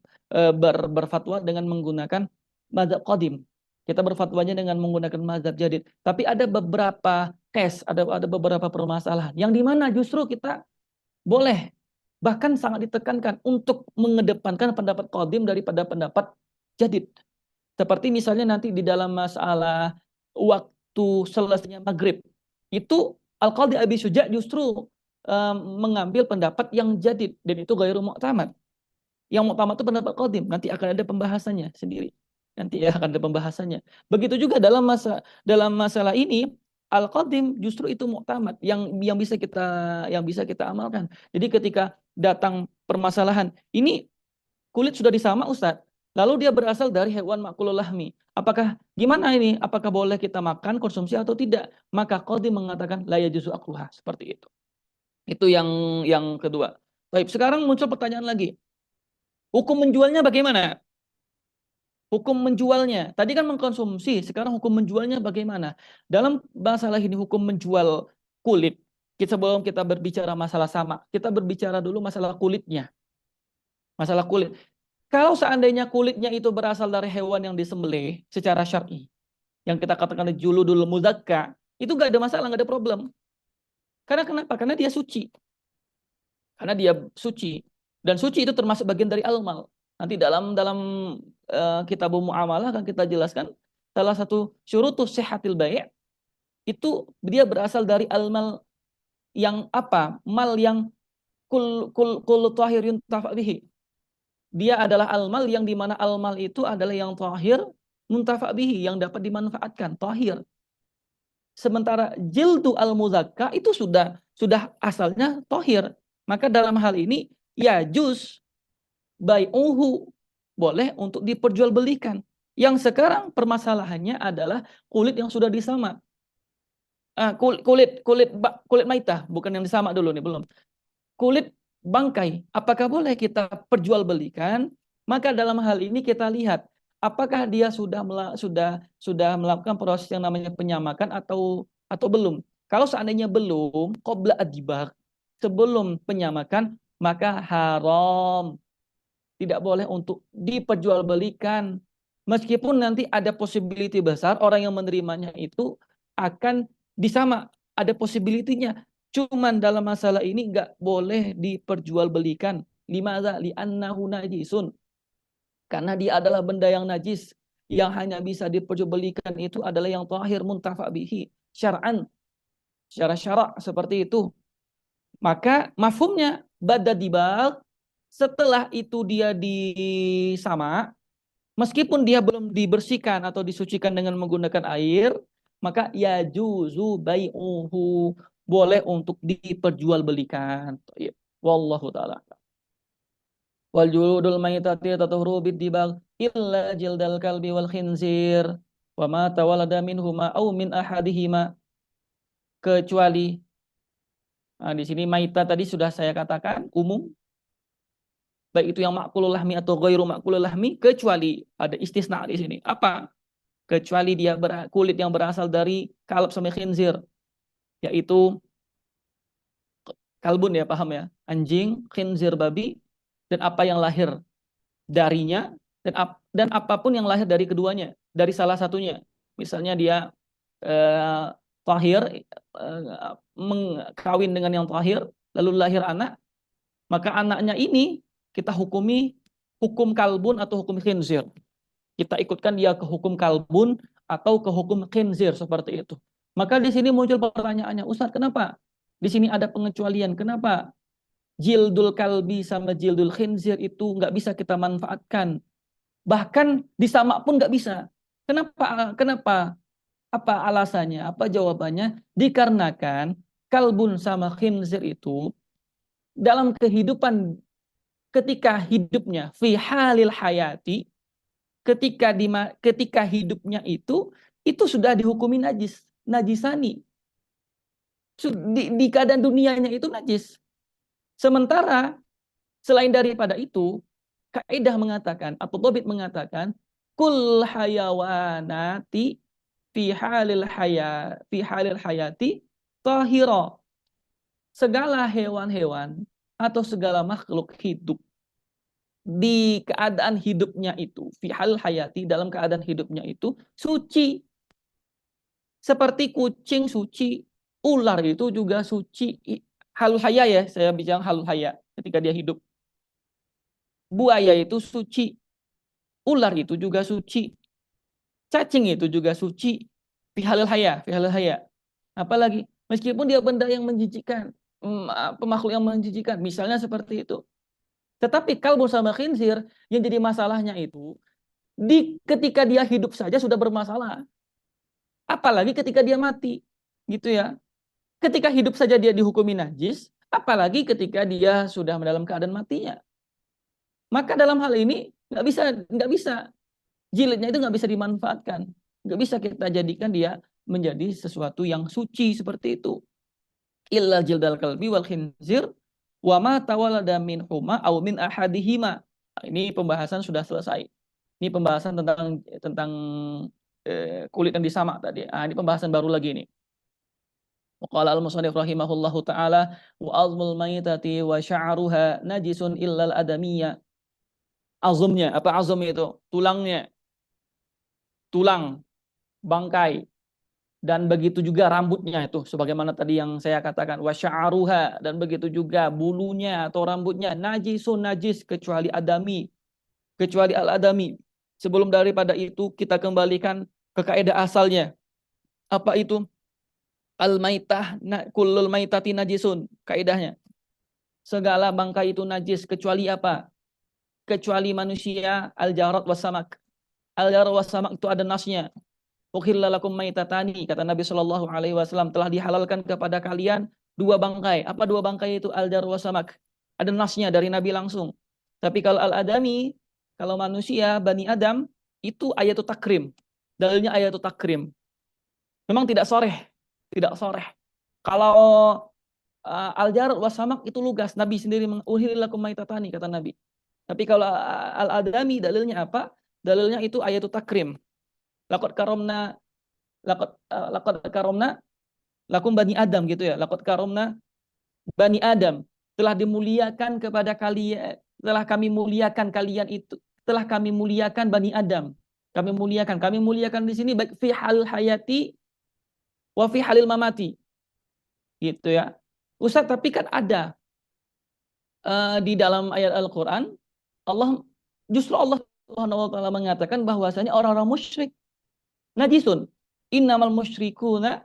berfatwa dengan menggunakan mazhab qadim. Kita berfatwanya dengan menggunakan mazhab jadid. Tapi ada beberapa case, ada beberapa permasalahan yang di mana justru kita boleh, bahkan sangat ditekankan untuk mengedepankan pendapat qadim daripada pendapat jadid. Seperti misalnya nanti di dalam masalah waktu selesainya maghrib, itu Al-Qadhi Abi Syuja' justru mengambil pendapat yang jadid, dan itu ghairu mu'tamad. Yang mu'tamad itu pendapat qadim, nanti akan ada pembahasannya sendiri. Nanti ya akan ada pembahasannya. Begitu juga dalam masalah ini, Al-Qadim justru itu mu'tamad yang bisa kita amalkan. Jadi ketika datang permasalahan, ini kulit sudah disamak Ustadz, lalu dia berasal dari hewan makulul lahmi. Apakah gimana ini? Apakah boleh kita makan, konsumsi atau tidak? Maka Qadhi mengatakan la yajuzu akluha, seperti itu. Itu yang kedua. Baik, sekarang muncul pertanyaan lagi. Hukum menjualnya bagaimana? Hukum menjualnya. Tadi kan mengkonsumsi, sekarang hukum menjualnya bagaimana? Dalam masalah ini hukum menjual kulit, sebelum kita berbicara masalah sama, kita berbicara dulu masalah kulitnya. Masalah kulit. Kalau seandainya kulitnya itu berasal dari hewan yang disembelih secara syar'i, yang kita katakan juludul muzakka, itu nggak ada masalah, nggak ada problem. Karena kenapa? Karena dia suci. Karena dia suci. Dan suci itu termasuk bagian dari almal. Nanti dalam kitab muamalah akan kita jelaskan salah satu syurutus sihhatil bai' itu dia berasal dari almal yang apa? Mal yang kul tahir yuntafa bihi. Dia adalah almal yang dimana almal itu adalah yang tahir muntafa bihi, yang dapat dimanfaatkan, tahir. Sementara jildu al-muzakka itu sudah asalnya tahir. Maka dalam hal ini ya juz bai'uhu, boleh untuk diperjualbelikan. Yang sekarang permasalahannya adalah kulit yang sudah disamak. Kulit maitah, bukan yang disamak dulu nih, belum. Kulit bangkai, apakah boleh kita perjualbelikan? Maka dalam hal ini kita lihat apakah dia sudah melakukan proses yang namanya penyamakan atau belum. Kalau seandainya belum, qabla adibak, sebelum penyamakan, maka haram, tidak boleh untuk diperjualbelikan. Meskipun nanti ada possibility besar orang yang menerimanya itu akan disama, ada possibility-nya. Cuman dalam masalah ini nggak boleh diperjualbelikan. Limadza? Li'annahu najisun. Karena dia adalah benda yang najis. Yang hanya bisa diperjualbelikan itu adalah yang tahir muntafa bihi. Syar'an. Secara syarak seperti itu. Maka mafhumnya bada dibal, setelah itu dia disama, meskipun dia belum dibersihkan atau disucikan dengan menggunakan air, maka ya juzu bai'uhu, boleh untuk diperjualbelikan. Wallahu taala. Wal juludul maitati tatahuru bid-dibal illa jildal kalbi wal khinzir wa ma tawalada minhuma aw min ahadihima, kecuali di sini maita tadi sudah saya katakan umum, baik itu yang makulul lahmi atau ghairu makulul lahmi, kecuali ada istisna di sini. Apa? Kecuali dia kulit yang berasal dari kalb sama khinzir, yaitu kalbun, ya paham ya, anjing, khinzir babi, dan apa yang lahir darinya, dan apapun yang lahir dari keduanya, dari salah satunya. Misalnya dia tahir, mengkawin dengan yang tahir, lalu lahir anak, maka anaknya ini kita hukumi hukum kalbun atau hukum khinzir. Kita ikutkan dia ke hukum kalbun atau ke hukum khinzir, seperti itu. Maka di sini muncul pertanyaannya, Ustaz, kenapa di sini ada pengecualian? Kenapa jildul kalbi sama jildul khinzir itu nggak bisa kita manfaatkan? Bahkan disamak pun nggak bisa. Kenapa? Kenapa? Apa alasannya? Apa jawabannya? Dikarenakan kalbun sama khinzir itu dalam kehidupan, ketika hidupnya fi halil hayati, ketika hidupnya itu sudah dihukumi najis, najisani. Di keadaan dunianya itu najis. Sementara selain daripada itu, kaidah mengatakan atau dhabit mengatakan kul hayawanati fi halil hayati tahira. Segala hewan-hewan atau segala makhluk hidup di keadaan hidupnya itu, fi hal hayati, dalam keadaan hidupnya itu suci. Seperti kucing suci, ular itu juga suci. Halul haya, ya, saya bilang halul haya ketika dia hidup. Buaya itu suci, ular itu juga suci, cacing itu juga suci. Fi halul haya, fi halul haya. Apalagi meskipun dia benda yang menjijikkan, pemakhluk yang menjijikkan, misalnya seperti itu. Tetapi kalbu sama khinzir yang jadi masalahnya itu ketika dia hidup saja sudah bermasalah. Apalagi ketika dia mati. Gitu ya. Ketika hidup saja dia dihukumi najis, apalagi ketika dia sudah dalam keadaan matinya. Maka dalam hal ini nggak bisa jilidnya itu nggak bisa dimanfaatkan. Nggak bisa kita jadikan dia menjadi sesuatu yang suci seperti itu. Illa jildal kalbi wal khinzir wa ma tawalada min huma aw min ahadihima. Nah, ini pembahasan sudah selesai. Ini pembahasan tentang kulit yang disamak tadi. Ini pembahasan baru lagi ini. Qala al-musannif rahimahullahu taala wa azmul maitati wa sya'ruha najisun illal adamiyya. Azumnya, apa azum itu? Tulangnya. Tulang, bangkai, dan begitu juga rambutnya itu, sebagaimana tadi yang saya katakan, wa sya'ruha, dan begitu juga bulunya atau rambutnya, najisun, najis, kecuali adami, kecuali al-adami. Sebelum daripada itu kita kembalikan ke kaidah asalnya. Apa itu? Al-maitah, kullul maitati najisun, kaidahnya. Segala bangkai itu najis kecuali apa? Kecuali manusia, al-jarat was-samak. Al-jarat was-samak itu ada nasnya. Ukhilla lakum maitatani, kata Nabi Shallallahu alaihi wasallam, telah dihalalkan kepada kalian dua bangkai. Apa dua bangkai itu? Al-jarat was-samak. Ada nasnya dari Nabi langsung. Tapi kalau al-adami, kalau manusia, Bani Adam, itu ayatut takrim. Dalilnya ayatut takrim. Memang tidak soreh. Tidak soreh. Kalau al-jarat was-samak itu lugas. Nabi sendiri menguhilillakum maitatani, kata Nabi. Tapi kalau al-adami dalilnya apa? Dalilnya itu ayatut takrim. Laqad karomna lakum Bani Adam, gitu ya. Laqad karomna Bani Adam. Telah dimuliakan kepada kalian, telah kami muliakan kalian itu, telah kami muliakan Bani Adam. Kami muliakan. Kami muliakan di sini baik fi hal hayati wa fi halil mamati. Gitu ya. Ustaz, tapi kan ada di dalam ayat Al-Qur'an Allah Allah Subhanahu wa taala mengatakan bahwasanya orang-orang musyrik najisun. Innamal musyrikuna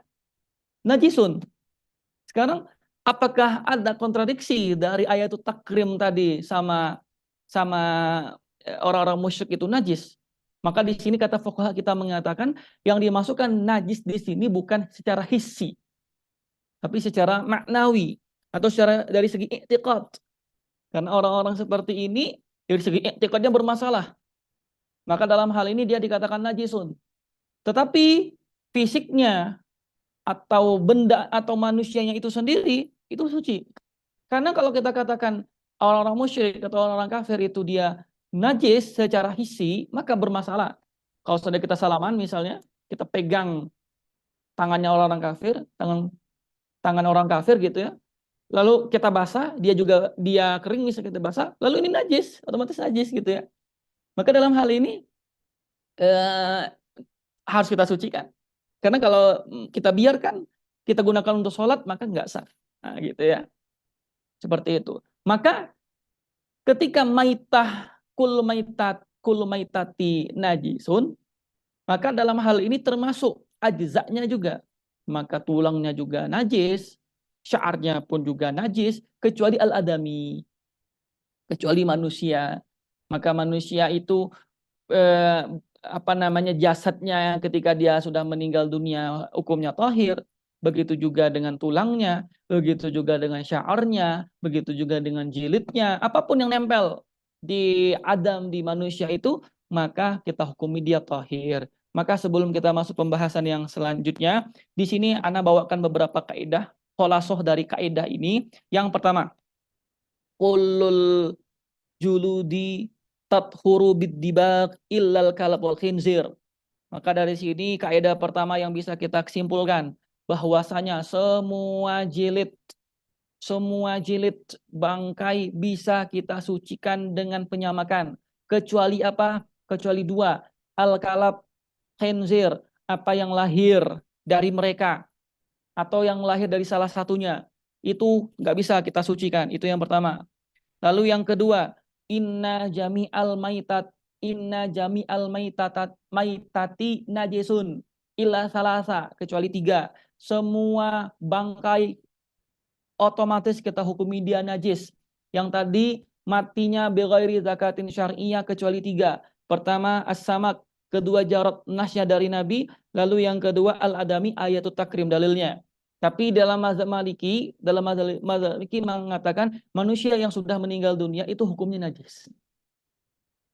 najisun. Sekarang apakah ada kontradiksi dari ayat takrim tadi sama sama orang-orang musyrik itu najis? Maka di sini kata fuqaha kita mengatakan yang dimasukkan najis di sini bukan secara hissi, tapi secara maknawi atau secara dari segi i'tiqad. Karena orang-orang seperti ini dari segi i'tiqadnya bermasalah. Maka dalam hal ini dia dikatakan najisun. Tetapi fisiknya atau benda atau manusianya itu sendiri itu suci. Karena kalau kita katakan orang-orang musyrik atau orang-orang kafir itu dia najis secara hissi, maka bermasalah. Kalau sudah kita salaman misalnya, kita pegang tangannya orang-orang kafir, tangan orang kafir gitu ya. Lalu kita basah, dia kering misalnya kita basah, lalu ini najis, otomatis najis gitu ya. Maka dalam hal ini eh, harus kita sucikan. Karena kalau kita biarkan, kita gunakan untuk sholat, maka nggak sah. Nah, gitu ya. Seperti itu. Maka ketika kul maitati najisun, maka dalam hal ini termasuk ajzaknya juga. Maka tulangnya juga najis, sya'arnya pun juga najis, kecuali al-adami, kecuali manusia. Maka manusia itu jasadnya ketika dia sudah meninggal dunia hukumnya tahir, begitu juga dengan tulangnya, begitu juga dengan sya'arnya, begitu juga dengan jilidnya, apapun yang nempel di Adam, di manusia itu, maka kita hukumi dia tahir. Maka sebelum kita masuk pembahasan yang selanjutnya, di sini Ana bawakan beberapa kaidah, kholasoh dari kaidah ini. Yang pertama, kullul juludi tathuru bid-dibaq illal kalab wal khinzir. Maka dari sini kaidah pertama yang bisa kita simpulkan bahwasanya semua jilid bangkai bisa kita sucikan dengan penyamakan, kecuali apa? Kecuali dua, al-kalab, khinzir, apa yang lahir dari mereka atau yang lahir dari salah satunya, itu nggak bisa kita sucikan. Itu yang pertama. Lalu yang kedua, inna jami'al maitati najisun illa salasa, kecuali tiga. Semua bangkai otomatis kita hukumi dia najis. Yang tadi matinya bighairi zakatin syar'iyyah kecuali tiga. Pertama as-samak, kedua jarad nasya dari Nabi, lalu yang kedua al-adami ayatut takrim dalilnya. Tapi dalam mazhab Maliki, mengatakan manusia yang sudah meninggal dunia itu hukumnya najis.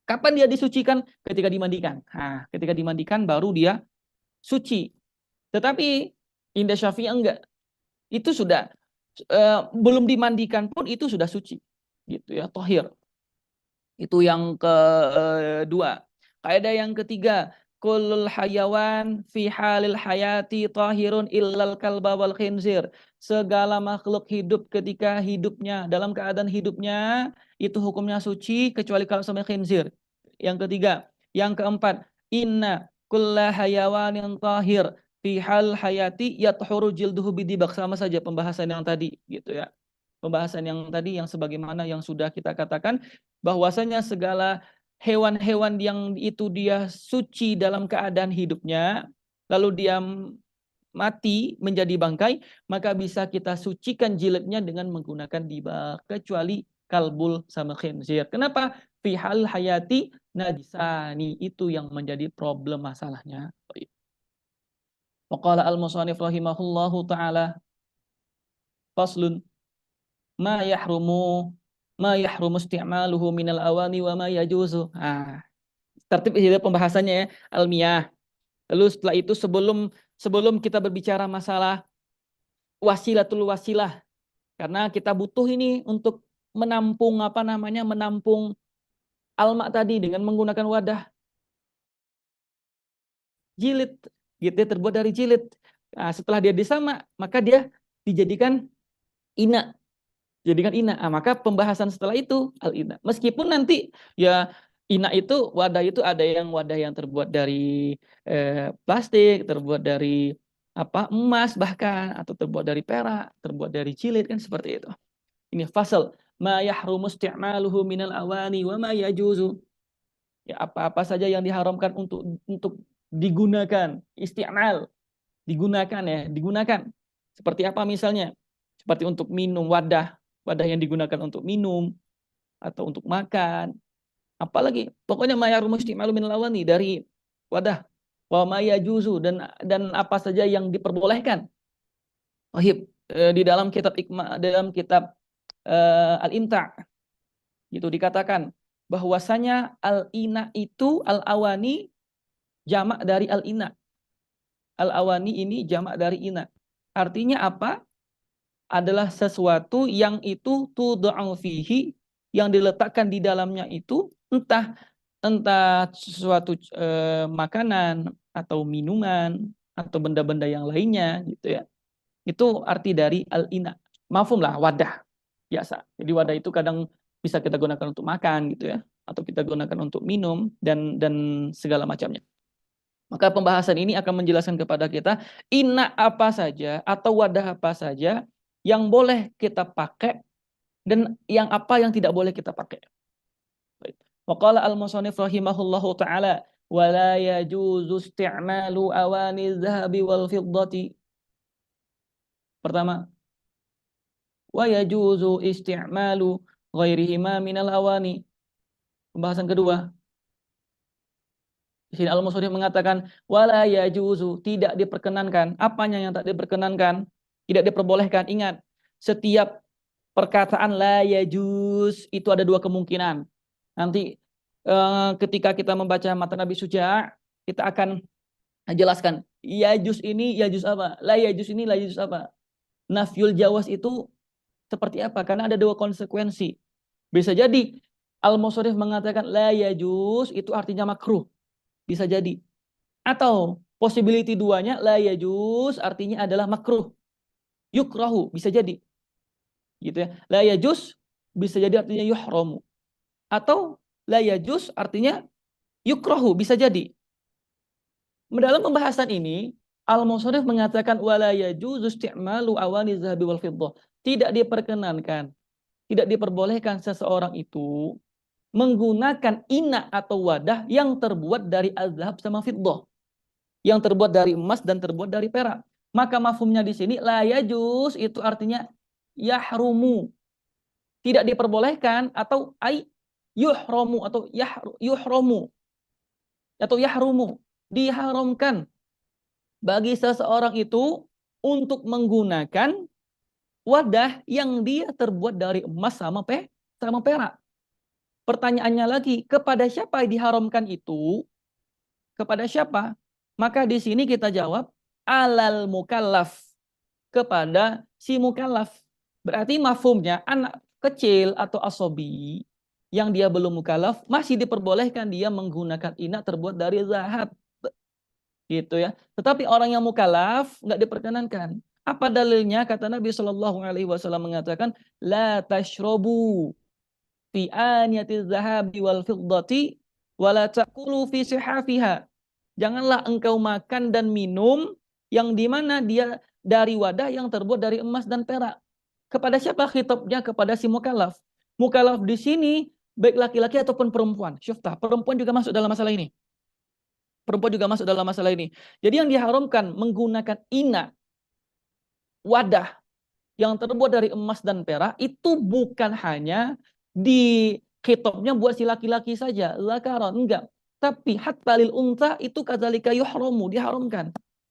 Kapan dia disucikan? Ketika dimandikan. Nah, ketika dimandikan baru dia suci. Tetapi indah Syafi'i enggak. Itu sudah belum dimandikan pun itu sudah suci. Gitu ya, tohir. Itu yang kedua. Kaidah yang ketiga, kullul hayawan fi halil hayati tahirun illal kalba wal khinzir. Segala makhluk hidup ketika hidupnya, dalam keadaan hidupnya, itu hukumnya suci kecuali kalau sama khinzir. Yang ketiga. Yang keempat, inna kulla hayawanin tahir fi hal hayati yathuru jilduhu bidibak. Sama saja pembahasan yang tadi gitu ya. Pembahasan yang tadi yang sebagaimana yang sudah kita katakan bahwasanya segala hewan-hewan yang itu dia suci dalam keadaan hidupnya, lalu dia mati menjadi bangkai, maka bisa kita sucikan jilidnya dengan menggunakan dibak, kecuali kalbul sama khinzir. Kenapa? Fi hal hayati najisani, itu yang menjadi problem masalahnya. Waqala al-musannif rahimahullahu taala faslun ma yahrumu isti'maluhu minal awani wa ma yajuzu. Tertib itu pembahasannya ya, almiyah. Lalu setelah itu sebelum kita berbicara masalah wasilatul wasilah, karena kita butuh ini untuk menampung menampung alma tadi dengan menggunakan wadah jilid, gitu ya, terbuat dari jilid. Nah, setelah dia disama, maka dia dijadikan ina. Jadikan ina. Maka pembahasan setelah itu al-ina. Meskipun nanti ya Ina itu, wadah itu ada yang wadah yang terbuat dari plastik, terbuat dari emas bahkan, atau terbuat dari perak, terbuat dari cilit, kan seperti itu. Ini fasal ma yahrumu isti'maluhu minal awani wa ma yajuzu. Ya, apa-apa saja yang diharamkan untuk digunakan, isti'mal, digunakan ya, digunakan. Seperti apa misalnya? Seperti untuk minum, wadah yang digunakan untuk minum atau untuk makan. Apalagi pokoknya ma yahrumu isti'malu minal awani, dari wadah, wa ma yajuzu, dan apa saja yang diperbolehkan. Di dalam kitab Al-Imta' itu dikatakan bahwasanya al-ina itu al-awani jamak dari al-ina. Al-awani ini jamak dari ina. Artinya apa? Adalah sesuatu yang itu tud'u fihi, yang diletakkan di dalamnya itu entah sesuatu makanan atau minuman atau benda-benda yang lainnya gitu ya. Itu arti dari al-ina. Mafhum lah, wadah biasa. Jadi wadah itu kadang bisa kita gunakan untuk makan gitu ya, atau kita gunakan untuk minum dan segala macamnya. Maka pembahasan ini akan menjelaskan kepada kita ina apa saja atau wadah apa saja yang boleh kita pakai dan yang apa yang tidak boleh kita pakai. Waqala al-musannif rahimahullahu taala wa la yajuzu isti'malu awani dzahabi wal fiddati. Pertama, wa yajuzu isti'malu ghairihima minal awani. Pembahasan kedua, di sini al-musannif mengatakan wala yajuzu, tidak diperkenankan. Apanya yang tak diperkenankan? Tidak diperbolehkan. Ingat, setiap perkataan la yajuz itu ada dua kemungkinan. Nanti ketika kita membaca matan Nabi Suja', kita akan jelaskan yajuz ini yajuz apa, la yajuz ini la yajuz apa. Nafyul jawaz itu seperti apa? Karena ada dua konsekuensi. Bisa jadi al-musannif mengatakan la yajuz itu artinya makruh. Bisa jadi. Atau possibility duanya la yajuz artinya adalah makruh. Yukrahu bisa jadi. Gitu ya. La yajuz bisa jadi artinya yuhramu. Atau la yajuz artinya yukrahu bisa jadi. Dalam pembahasan ini al-musannif mengatakan wala yajuzu isti'malu awani dzahabi wal fiddah. Tidak diperkenankan, tidak diperbolehkan seseorang itu menggunakan ina atau wadah yang terbuat dari azhab sama fiddah, yang terbuat dari emas dan terbuat dari perak. Maka mafhumnya di sini la yajuz itu artinya yahrumu, tidak diperbolehkan, atau yuhramu atau yuhramu atau yahrumu, diharamkan bagi seseorang itu untuk menggunakan wadah yang dia terbuat dari emas sama perak. Pertanyaannya lagi, kepada siapa diharamkan itu? Kepada siapa? Maka di sini kita jawab alal mukallaf, kepada si mukallaf. Berarti mafhumnya anak kecil atau asobi yang dia belum mukallaf masih diperbolehkan dia menggunakan ina terbuat dari zahab. Gitu ya. Tetapi orang yang mukallaf nggak diperkenankan. Apa dalilnya? Kata Nabi Shallallahu Alaihi Wasallam mengatakan, la tashrobu fi aniyati zahabi wal fiddati wala taqulu fi sihafiha. Janganlah engkau makan dan minum yang di mana dia dari wadah yang terbuat dari emas dan perak. Kepada siapa khitabnya? Kepada si mukallaf. Mukallaf di sini baik laki-laki ataupun perempuan. Syuftah, perempuan juga masuk dalam masalah ini. Perempuan juga masuk dalam masalah ini. Jadi yang diharamkan menggunakan ina, wadah yang terbuat dari emas dan perak itu bukan hanya di khitabnya buat si laki-laki saja, zakaron, enggak. Tapi hatta lil unta itu kadzalika yuhramu, diharamkan.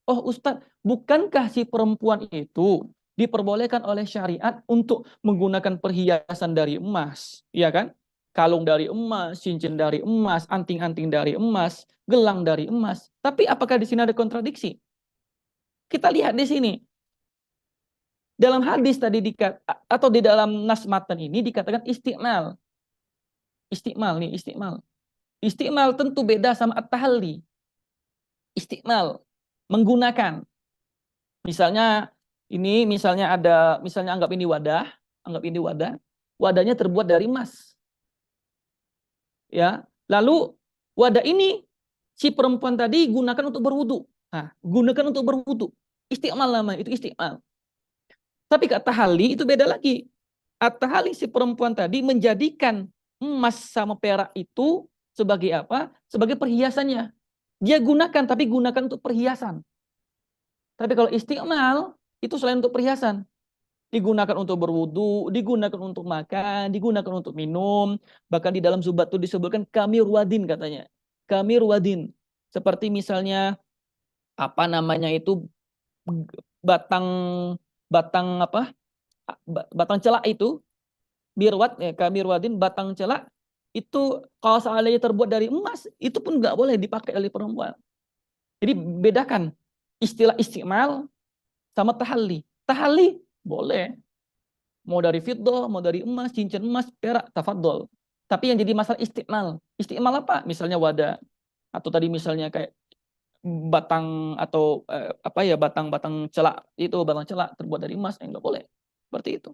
Oh Ustaz, bukankah si perempuan itu diperbolehkan oleh syariat untuk menggunakan perhiasan dari emas, iya kan? Kalung dari emas, cincin dari emas, anting-anting dari emas, gelang dari emas. Tapi apakah di sini ada kontradiksi? Kita lihat di sini. Dalam hadis tadi atau di dalam nas matan ini dikatakan istiqmal. Istiqmal nih, istiqmal. Istiqmal tentu beda sama at-tahalli. Istiqmal menggunakan. Misalnya misalnya anggap ini wadah. Wadahnya terbuat dari emas. Ya. Lalu wadah ini si perempuan tadi gunakan untuk berwudu. Nah, gunakan untuk berwudu. Istiqmal namanya, itu istiqmal. Tapi kata Hali itu beda lagi. Kata Hali si perempuan tadi menjadikan emas sama perak itu sebagai apa? Sebagai perhiasannya. Dia gunakan, tapi gunakan untuk perhiasan. Tapi kalau istiqmal, itu selain untuk perhiasan. Digunakan untuk berwudu, digunakan untuk makan, digunakan untuk minum. Bahkan di dalam zubat itu disebutkan kamir wadin katanya. Kamir wadin. Seperti misalnya, apa namanya itu, batang batang apa? Batang celak itu, mirwat, ya, kamir wadin, batang celak, itu kalau seandainya terbuat dari emas, itu pun nggak boleh dipakai oleh perempuan. Jadi bedakan istilah istiqmal sama tahalli. Tahalli boleh. Mau dari fiddah, mau dari emas, cincin emas, perak, tafadhol. Tapi yang jadi masalah istiqmal. Istiqmal apa? Misalnya wadah. Atau tadi misalnya kayak batang atau apa ya, batang-batang celak. Itu batang celak terbuat dari emas. Enggak boleh. Seperti itu.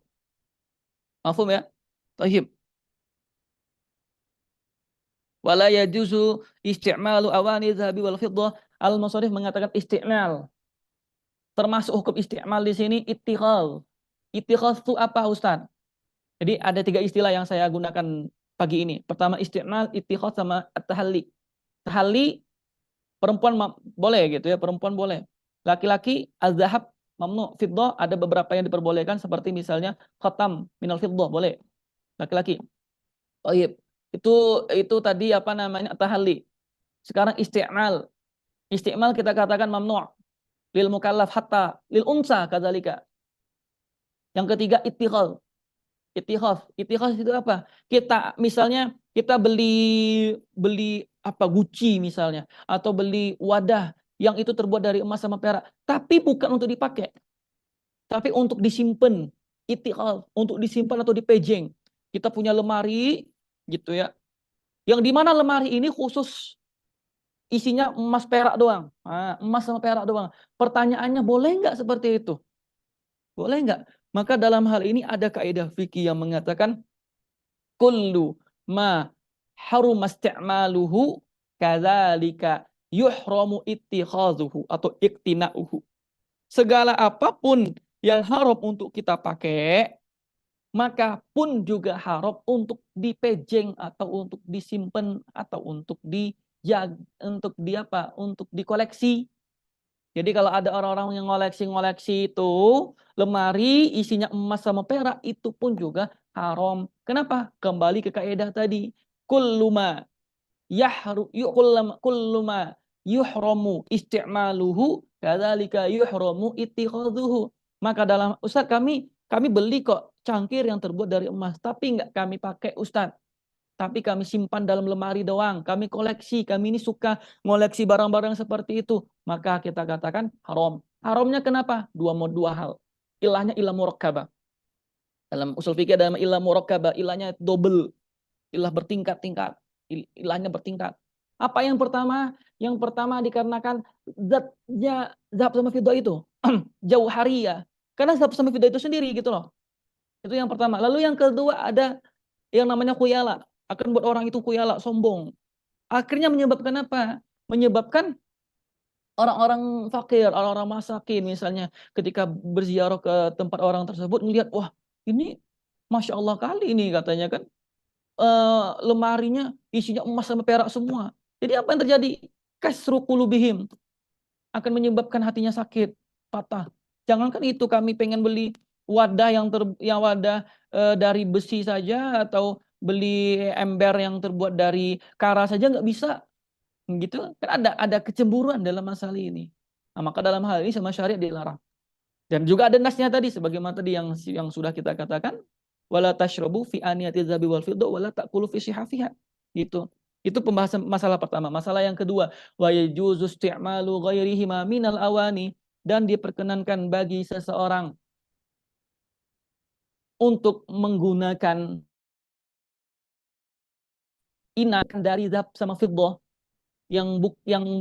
Mafhum ya? Tayyib. Wala yajuzu isti'malu awani dhahabi wal fiddah. Al-Musarrif mengatakan isti'mal. Termasuk hukum isti'mal di sini ittikhal. Ittikhal itu apa, Ustaz? Jadi ada 3 istilah yang saya gunakan pagi ini. Pertama isti'mal, ittikhal, sama at-tahalli. Tahalli perempuan boleh gitu ya, perempuan boleh. Laki-laki az-zahab mamnu, fiddah ada beberapa yang diperbolehkan seperti misalnya khatam minal fiddah boleh. Laki-laki. Baik. Itu tadi apa namanya, tahalli. Sekarang isti'mal. Isti'mal kita katakan mamnu' lil mukallaf hatta lil unsa kadzalika. Yang ketiga ittikhal. Ittikhaz itu apa? Kita misalnya kita beli beli apa, Gucci misalnya, atau beli wadah yang itu terbuat dari emas sama perak, tapi bukan untuk dipakai, tapi untuk disimpan. Ittikhaz, untuk disimpan atau dipejeng. Kita punya lemari gitu ya. Yang di mana lemari ini khusus isinya emas perak doang. Nah, emas sama perak doang. Pertanyaannya, boleh nggak seperti itu? Boleh nggak? Maka dalam hal ini ada kaidah fikih yang mengatakan kullu ma haruma isti'maluhu kadzalika yuhramu ittikhazuhu atau iktina'uhu. Segala apapun yang haram untuk kita pakai, maka pun juga haram untuk dipejeng atau untuk disimpan atau untuk dijag untuk di apa? Untuk dikoleksi. Jadi kalau ada orang-orang yang ngoleksi-ngoleksi itu lemari isinya emas sama perak, itu pun juga haram. Kenapa? Kembali ke kaidah tadi. Kulluma kulluma yuhramu isti'maluhu kadzalika yuhramu ittikhadhuhu. Maka dalam, Ustaz, kami beli kok cangkir yang terbuat dari emas, tapi enggak kami pakai, Ustaz. Tapi kami simpan dalam lemari doang. Kami koleksi. Kami ini suka ngoleksi barang-barang seperti itu. Maka kita katakan haram. Haramnya kenapa? Dua hal. Ilahnya ilah murakkabah. Dalam usul fikih dalam ilah murakkabah, ilahnya double. Ilah bertingkat-tingkat. Ilahnya bertingkat. Apa yang pertama? Yang pertama dikarenakan zat sama fiddah itu jauh hari ya. Karena zat sama fiddah itu sendiri gitu loh. Itu yang pertama. Lalu yang kedua ada yang namanya khuyala. Akan buat orang itu khuyala, sombong. Akhirnya menyebabkan apa? Menyebabkan orang-orang fakir, orang-orang masakin misalnya ketika berziarah ke tempat orang tersebut melihat, wah ini Masya Allah kali ini katanya kan, lemarinya isinya emas sama perak semua. Jadi apa yang terjadi? Kasru qulubihim, akan menyebabkan hatinya sakit, patah. Jangankan itu, kami pengen beli wadah yang wadah dari besi saja, atau beli ember yang terbuat dari kara saja nggak bisa, gitu kan. Ada kecemburuan dalam masalah ini. Nah, maka dalam hal ini sama syariat dilarang. Dan juga ada nasnya tadi, sebagaimana tadi yang sudah kita katakan, wala tashrabu fi aniyati dzahabi wal fiddah wala taqulu fi shihafiha. Gitu. Itu pembahasan masalah pertama. Masalah yang kedua, wa yajuzu isti'malu ghairihi minal awani, dan diperkenankan bagi seseorang untuk menggunakan inak dari zahab sama fiddah yang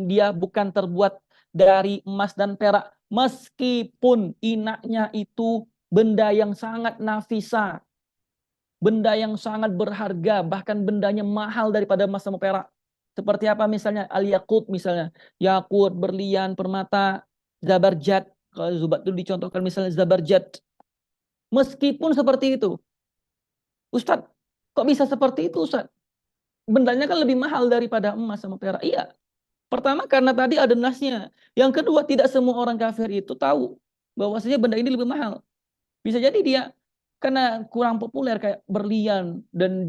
dia bukan terbuat dari emas dan perak, meskipun inaknya itu benda yang sangat nafisa, benda yang sangat berharga, bahkan bendanya mahal daripada emas sama perak. Seperti apa misalnya al-yakut misalnya, yakut, berlian, permata, zabarjat. Kalau zubat itu dicontohkan misalnya zabarjat. Meskipun seperti itu, Ustadz, kok bisa seperti itu Ustadz? Bendanya kan lebih mahal daripada emas sama perak. Iya, pertama karena tadi ada nasnya. Yang kedua, tidak semua orang kafir itu tahu bahwasanya benda ini lebih mahal. Bisa jadi dia karena kurang populer kayak berlian dan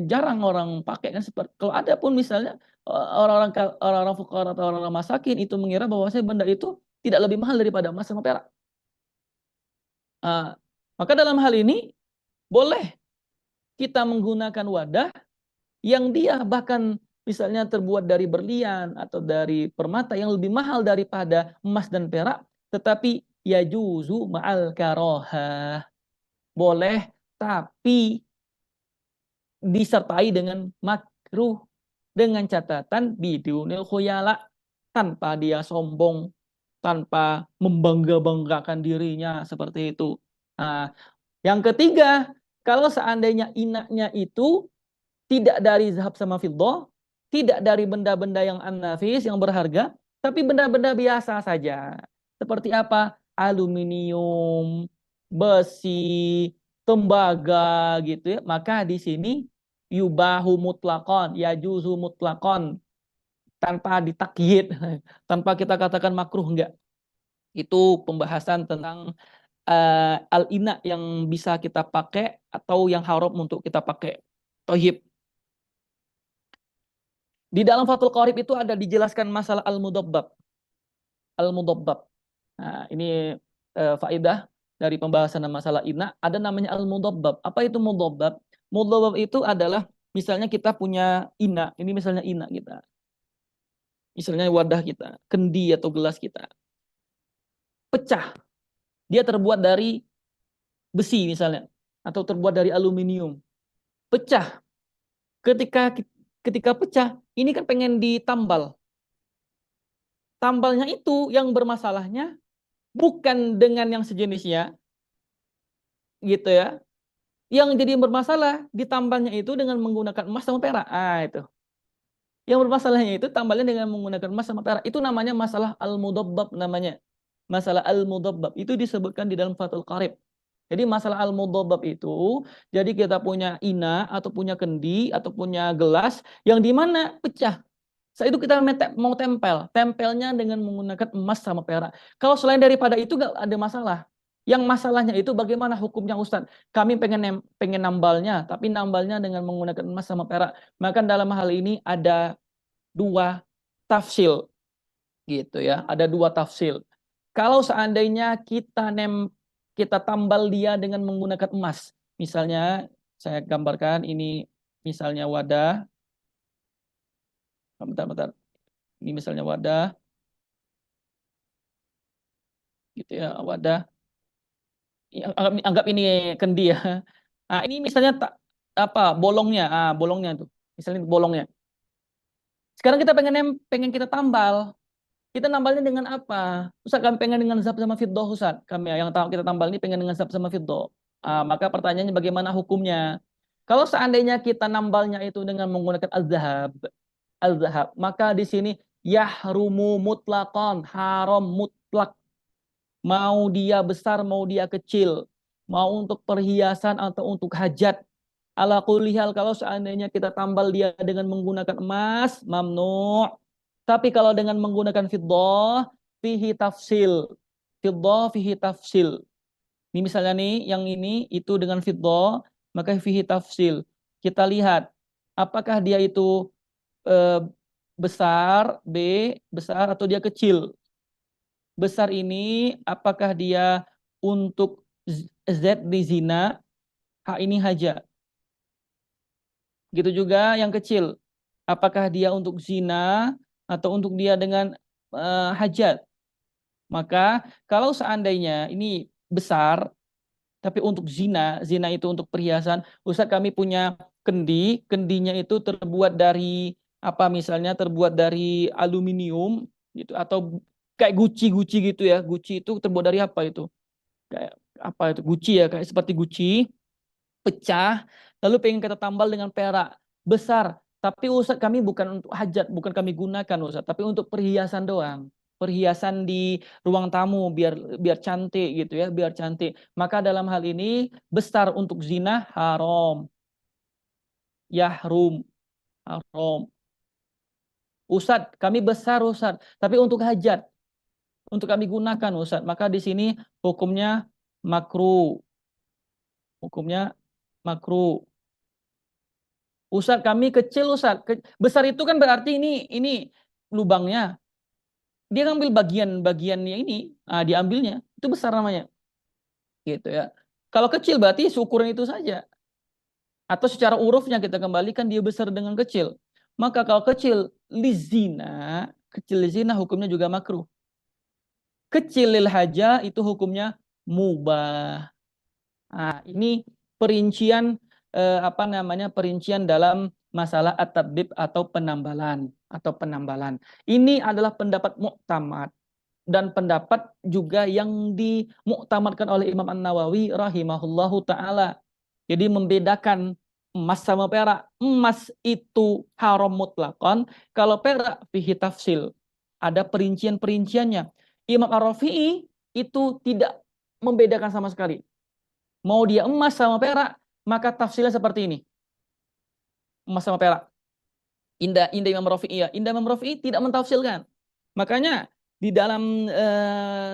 jarang orang pakai kan seperti kalau ada pun misalnya orang-orang fuqara atau orang-orang masakin itu mengira bahwasanya benda itu tidak lebih mahal daripada emas sama perak. Ah, maka dalam hal ini boleh kita menggunakan wadah yang dia bahkan misalnya terbuat dari berlian atau dari permata yang lebih mahal daripada emas dan perak, tetapi ya juzu ma'al karohah. Boleh, tapi disertai dengan makruh. Dengan catatan bidunil khuyala, tanpa dia sombong, tanpa membangga-banggakan dirinya seperti itu. Nah, yang ketiga, kalau seandainya inaknya itu tidak dari zahab sama fiddah, tidak dari benda-benda yang an-nafis, yang berharga, tapi benda-benda biasa saja. Seperti apa? Aluminium, besi, tembaga gitu ya. Maka di sini yubahu mutlakon, yajuzu mutlakon, tanpa ditakyid, tanpa kita katakan makruh enggak. Itu pembahasan tentang al-ina yang bisa kita pakai atau yang haram untuk kita pakai. Tohib. Di dalam Fathul Qorib itu ada dijelaskan masalah al-mudabbab. Al-mudabbab. Nah, ini faedah dari pembahasan masalah ina, ada namanya al-mudabbab. Apa itu mudabbab? Mudabbab itu adalah misalnya kita punya ina, ini misalnya ina kita. Misalnya wadah kita, kendi atau gelas kita. Pecah. Dia terbuat dari besi misalnya atau terbuat dari aluminium. Pecah. Ketika ketika pecah, ini kan pengen ditambal. Tambalnya itu yang bermasalahnya bukan dengan yang sejenisnya, gitu ya. Yang jadi bermasalah ditambalnya itu dengan menggunakan emas sama perak. Ah, itu. Yang bermasalahnya itu tambalnya dengan menggunakan emas sama perak. Itu namanya masalah al-mudabbab namanya. Masalah al-mudabbab itu disebutkan di dalam Fathul Qarib. Jadi masalah al-mudabbab itu, jadi kita punya ina atau punya kendi atau punya gelas yang di mana pecah. Setelah itu kita mau tempel, tempelnya dengan menggunakan emas sama perak. Kalau selain daripada itu nggak ada masalah. Yang masalahnya itu bagaimana hukumnya Ustadz? Kami pengen nambalnya, tapi nambalnya dengan menggunakan emas sama perak. Maka dalam hal ini ada dua tafsil, gitu ya. Ada dua tafsil. Kalau seandainya kita tambal dia dengan menggunakan emas, misalnya saya gambarkan ini misalnya wadah, bentar. Ini misalnya wadah, gitu ya, wadah. Anggap ini kendi ya. Nah, ini misalnya apa bolongnya, bolongnya tuh, misalnya bolongnya. Sekarang kita pengen kita tambal. Kita nambalnya dengan apa? Ustaz kami pengen dengan zahab sama fiddah Ustaz. Kami yang tahu kita tambal ini pengen dengan zahab sama fiddah. Maka pertanyaannya bagaimana hukumnya? Kalau seandainya kita nambalnya itu dengan menggunakan al-zahab, maka di sini yahrumu mutlaqan, haram mutlak. Mau dia besar, mau dia kecil, mau untuk perhiasan atau untuk hajat. Ala kulli hal, kalau seandainya kita tambal dia dengan menggunakan emas, mamnu'. Tapi kalau dengan menggunakan fiddah, fihi tafsil. Fiddah fihi tafsil. Ini misalnya nih, yang ini itu dengan fiddah, maka fihi tafsil. Kita lihat, apakah dia itu eh, besar, B, besar atau dia kecil. Besar ini apakah dia untuk Z di zina, H ini haja. Gitu juga yang kecil. Apakah dia untuk zina atau untuk dia dengan hajat. Maka kalau seandainya ini besar tapi untuk zina, zina itu untuk perhiasan. Ustaz kami punya kendi, kendinya itu terbuat dari apa misalnya terbuat dari aluminium gitu atau kayak guci gitu ya. Guci itu terbuat dari apa itu? Kayak apa itu? Guci ya, kayak seperti guci, pecah. lalu pengen kita tambal dengan perak besar. Tapi Ustaz, kami bukan untuk hajat, bukan kami gunakan Ustaz, tapi untuk perhiasan doang. Perhiasan di ruang tamu biar biar cantik gitu ya, biar cantik. Maka dalam hal ini besar untuk zina haram. Yahrum, haram. Ustaz, kami besar Ustaz, tapi untuk hajat, untuk kami gunakan Ustaz. Maka di sini hukumnya makruh. Hukumnya makruh. Ustaz, kami kecil Ustaz. Besar itu kan berarti ini lubangnya. Dia ngambil bagian-bagiannya ini, diambilnya. Itu besar namanya. Gitu ya. Kalau kecil berarti seukuran itu saja. Atau secara urufnya kita kembalikan dia besar dengan kecil. Maka kalau kecil kecil lizina hukumnya juga makruh. Kecil lil haja itu hukumnya mubah. Nah, ini perincian perincian dalam masalah at-tadbib atau penambalan. Ini adalah pendapat muktamad dan pendapat juga yang dimuktamadkan oleh Imam An-Nawawi rahimahullahu taala. Jadi membedakan emas sama perak. Emas itu haram mutlakon, kalau perak fihi tafsil. Ada perincian-perinciannya. Imam Ar-Rafi'i itu tidak membedakan sama sekali. Mau dia emas sama perak, maka tafsilnya seperti ini. Emas sama perak. Indah Imam Rafi'i ya. Indah Imam Rafi'i tidak mentafsilkan. Makanya di dalam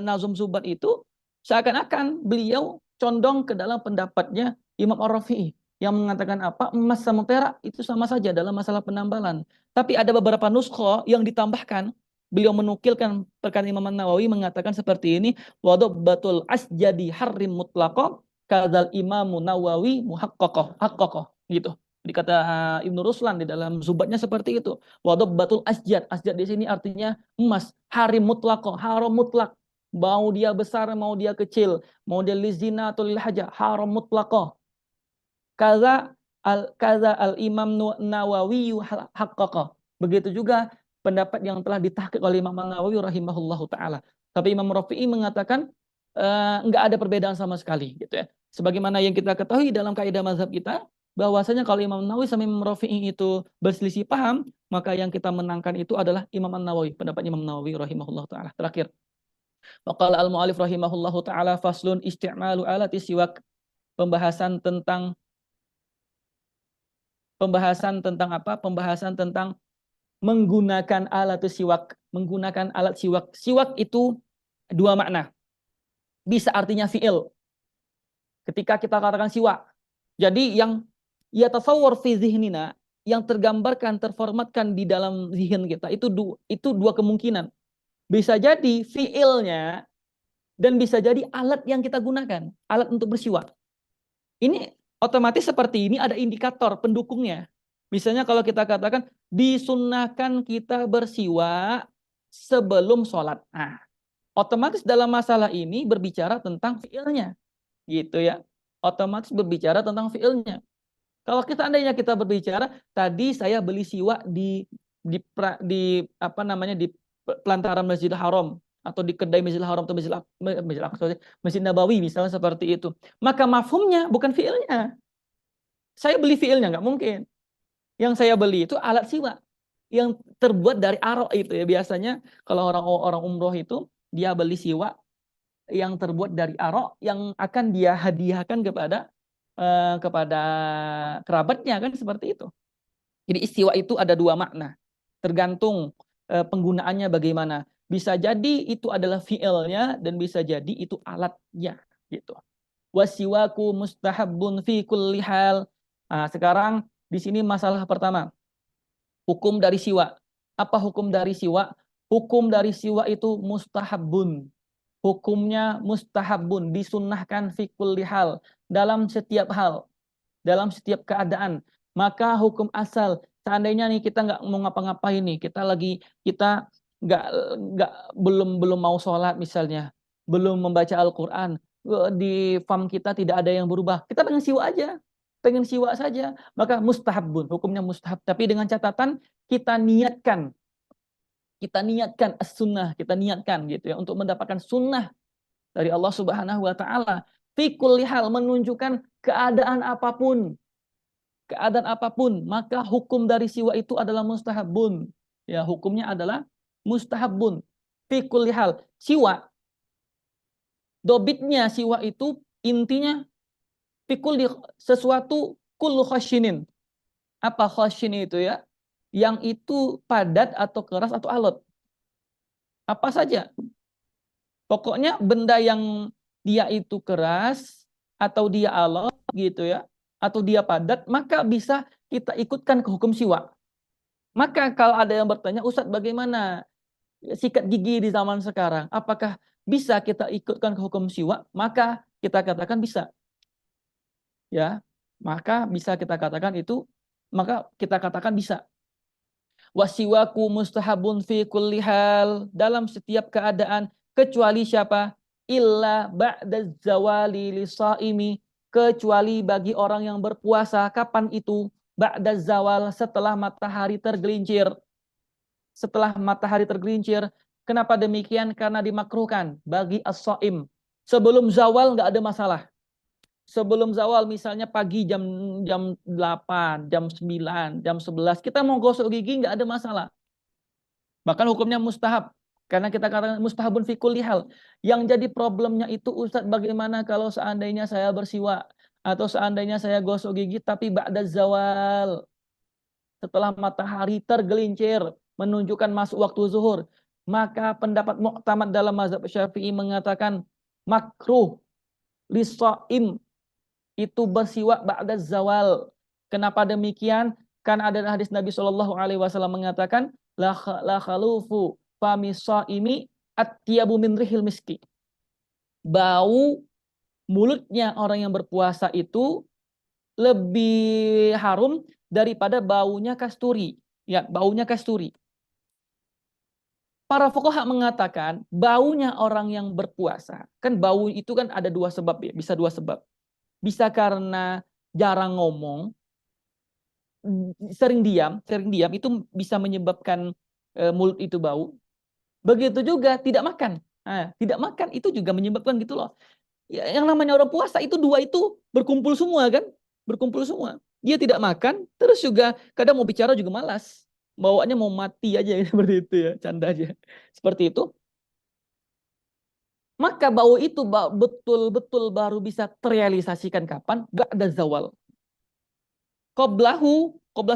Nazum Zubat itu seakan-akan beliau condong ke dalam pendapatnya Imam Ar-Rafi'i yang mengatakan apa? Emas sama perak itu sama saja dalam masalah penambalan. Tapi ada beberapa nuskho yang ditambahkan. Beliau menukilkan perkataan Imam Nawawi mengatakan seperti ini, wadabbatul asjadi harrim mutlaqah kadzal Imamu Nawawi muhaqqaqah gitu. Dikata Ibnu Ruslan di dalam Zubatnya seperti itu. Wadabbatul asjad. Asjad di sini artinya emas, harim mutlaqah, haram mutlak. Mau dia besar, mau dia kecil, mau dia lizina atau lil haja, haram mutlaqah. Kaza al Imam Nawawi haqqaqah. Begitu juga pendapat yang telah ditahqiq oleh Imam Nawawi rahimahullahu taala. Tapi Imam Rafi'i mengatakan enggak ada perbedaan sama sekali gitu ya. Sebagaimana yang kita ketahui dalam kaidah mazhab kita, bahwasanya kalau Imam Nawawi sama Imam Rafi'i itu berselisih paham, maka yang kita menangkan itu adalah Imam Nawawi, pendapat Imam Nawawi rahimahullahu taala. Terakhir, waqala al-mu'alif rahimahullahu taala faslun isti'malu alati siwak, pembahasan tentang apa? Pembahasan tentang menggunakan alat siwak, menggunakan alat siwak. Siwak itu dua makna. Bisa artinya fi'il. Ketika kita katakan siwak. Jadi yang ya tasawwur fi zihnina, yang tergambarkan, terformatkan di dalam zihin kita itu dua kemungkinan. Bisa jadi fi'ilnya dan bisa jadi alat yang kita gunakan, alat untuk bersiwak. Ini otomatis seperti ini ada indikator pendukungnya. Misalnya kalau kita katakan disunnahkan kita bersiwak sebelum sholat. Nah, otomatis dalam masalah ini berbicara tentang fiilnya, gitu ya. Otomatis berbicara tentang fiilnya. Kalau kita andainya kita berbicara, tadi saya beli siwak di apa namanya di pelantaran Masjidil Haram atau di kedai Masjidil Haram atau Masjid Nabawi misalnya seperti itu. Maka mafhumnya bukan fiilnya. Saya beli fiilnya nggak mungkin. Yang saya beli itu alat siwak yang terbuat dari arok itu ya. Biasanya kalau orang umroh itu dia beli siwak yang terbuat dari arok yang akan dia hadiahkan kepada kerabatnya kan seperti itu. Jadi istiwa itu ada dua makna. Tergantung penggunaannya bagaimana. Bisa jadi itu adalah fiilnya dan bisa jadi itu alatnya gitu. Wasiwaku mustahabbun fi kulli hal. Nah, sekarang di sini masalah pertama. Hukum dari siwa. Apa hukum dari siwa? Hukum dari siwa itu mustahabbun. Hukumnya mustahabbun, disunnahkan fi kulli hal, dalam setiap hal, dalam setiap keadaan. Maka hukum asal, seandainya nih kita nggak mau ngapa-ngapain nih, kita nggak belum mau sholat misalnya, belum membaca Al-Quran, di fam kita tidak ada yang berubah, kita pengen siwa saja, maka mustahabun, hukumnya mustahab, tapi dengan catatan kita niatkan as-sunnah, kita niatkan gitu ya untuk mendapatkan sunnah dari Allah Subhanahu wa taala. Fi kulli hal, menunjukkan keadaan apapun. keadaan apapun, maka hukum dari siwak itu adalah mustahabun. Ya, hukumnya adalah mustahabun. Fi kulli hal. Siwak, dobitnya siwak itu intinya fi kulli sesuatu kullu khashinin. Apa khashin itu ya? Yang itu padat atau keras atau alot. Apa saja. Pokoknya benda yang dia itu keras atau dia alot gitu ya, atau dia padat, maka bisa kita ikutkan ke hukum siwak. Maka kalau ada yang bertanya, Ustadz bagaimana sikat gigi di zaman sekarang? Apakah bisa kita ikutkan ke hukum siwak? Maka kita katakan bisa. Ya, maka bisa kita katakan itu, maka kita katakan bisa. Wasiwaku mustahabun fi kulli hal, dalam setiap keadaan, kecuali siapa? Illa ba'da zawali lisaimi, kecuali bagi orang yang berpuasa. Kapan itu? Ba'da zawal, setelah matahari tergelincir. Setelah matahari tergelincir. Kenapa demikian? Karena dimakruhkan bagi as-shaim. Sebelum zawal nggak ada masalah. Sebelum zawal misalnya pagi jam jam 8, jam 9, jam 11, kita mau gosok gigi nggak ada masalah. Bahkan hukumnya mustahab. Karena kita katakan mustahabun fi kulli hal. Yang jadi problemnya itu, Ustadz, bagaimana kalau seandainya saya bersiwak atau seandainya saya gosok gigi tapi ba'da zawal, setelah matahari tergelincir menunjukkan masuk waktu zuhur, maka pendapat mu'tamad dalam mazhab Syafi'i mengatakan makruh lisaim itu bersiwak ba'da zawal. Kenapa demikian? Karena ada hadis Nabi Shallallahu Alaihi Wasallam mengatakan la khalufu fami shaimi atyabu min rihil miski. Bau mulutnya orang yang berpuasa itu lebih harum daripada baunya kasturi. Ya, baunya kasturi. Para fuqaha mengatakan baunya orang yang berpuasa, kan bau itu kan ada dua sebab ya, bisa dua sebab. Bisa karena jarang ngomong, sering diam itu bisa menyebabkan mulut itu bau. Begitu juga tidak makan. Nah, tidak makan itu juga menyebabkan gitu loh. Ya, yang namanya orang puasa itu dua itu berkumpul semua kan? Berkumpul semua. Dia tidak makan, terus juga kadang mau bicara juga malas. Bawaannya mau mati aja seperti itu ya, canda aja. Seperti itu. Maka bau itu betul-betul baru bisa terrealisasikan kapan? Ba'da zawal. Qoblah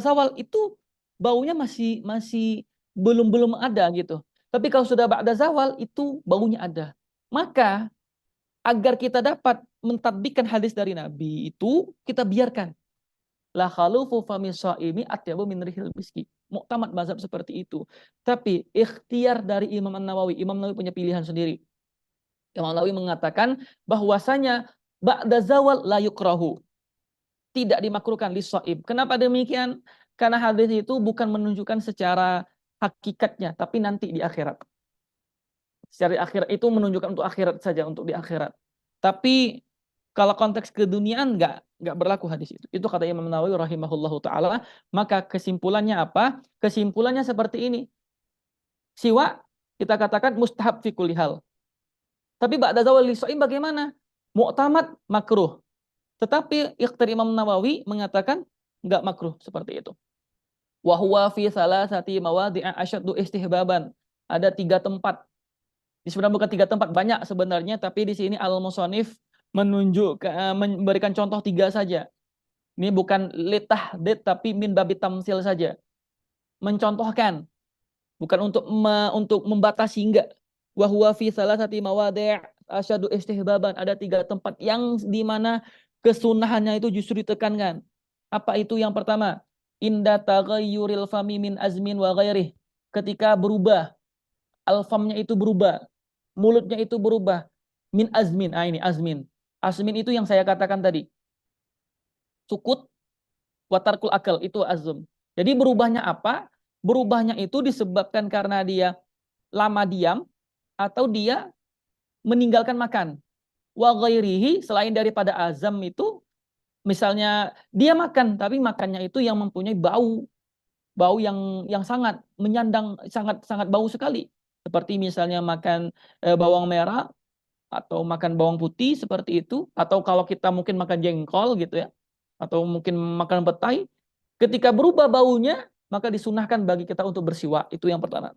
zawal itu baunya masih masih belum ada gitu. Tapi kalau sudah ba'da zawal itu baunya ada. Maka agar kita dapat mentadbiqkan hadis dari Nabi itu, kita biarkan. La khalufu fami shaimi atyabu min rihil miski. Mu'tamad mazhab seperti itu. Tapi ikhtiar dari Imam An-Nawawi, Imam Nawawi punya pilihan sendiri. Imam Nawawi mengatakan bahwasanya ba'da zawal la yukrahu. Tidak dimakruhkan li shaim. Kenapa demikian? Karena hadis itu bukan menunjukkan secara hakikatnya, tapi nanti di akhirat. Secara akhirat itu menunjukkan untuk akhirat saja, untuk di akhirat. Tapi kalau konteks keduniaan nggak berlaku hadis itu. Itu kata Imam Nawawi rahimahullahu taala. Maka kesimpulannya apa? Kesimpulannya seperti ini. Siwa kita katakan mustahab fi kulli hal. Tapi ba'da zawal lisaim bagaimana? Mu'tamad makruh. Tetapi ikhtiar Imam Nawawi mengatakan nggak makruh seperti itu. Wa huwa fi salasati mawadhi'a asyaddu istihbaban. Ada 3 tempat. Di sebenarnya bukan 3 tempat, banyak sebenarnya, tapi di sini Al-Musannif memberikan contoh 3 saja. Ini bukan litahdid tapi min babi tamsil saja. Mencontohkan, bukan untuk membatasi, enggak. Wa huwa fi salasati mawadhi' asyaddu istihbaban. Ada 3 tempat yang di mana kesunahannya itu justru ditekankan. Apa itu? Yang pertama, inda taghayyuril fami min azmin wa ghairih. Ketika berubah, alfamnya itu berubah, mulutnya itu berubah. Min azmin, ini azmin. Azmin itu yang saya katakan tadi. Sukut, watarkul akal, itu azm. Jadi berubahnya apa? Berubahnya itu disebabkan karena dia lama diam atau dia meninggalkan makan. Wa ghairihi, selain daripada azam itu, misalnya dia makan tapi makannya itu yang mempunyai bau yang sangat menyandang, sangat sangat bau sekali. Seperti misalnya makan bawang merah atau makan bawang putih seperti itu, atau kalau kita mungkin makan jengkol gitu ya, atau mungkin makan petai, Ketika berubah baunya, maka disunahkan bagi kita untuk bersiwak. Itu yang pertama.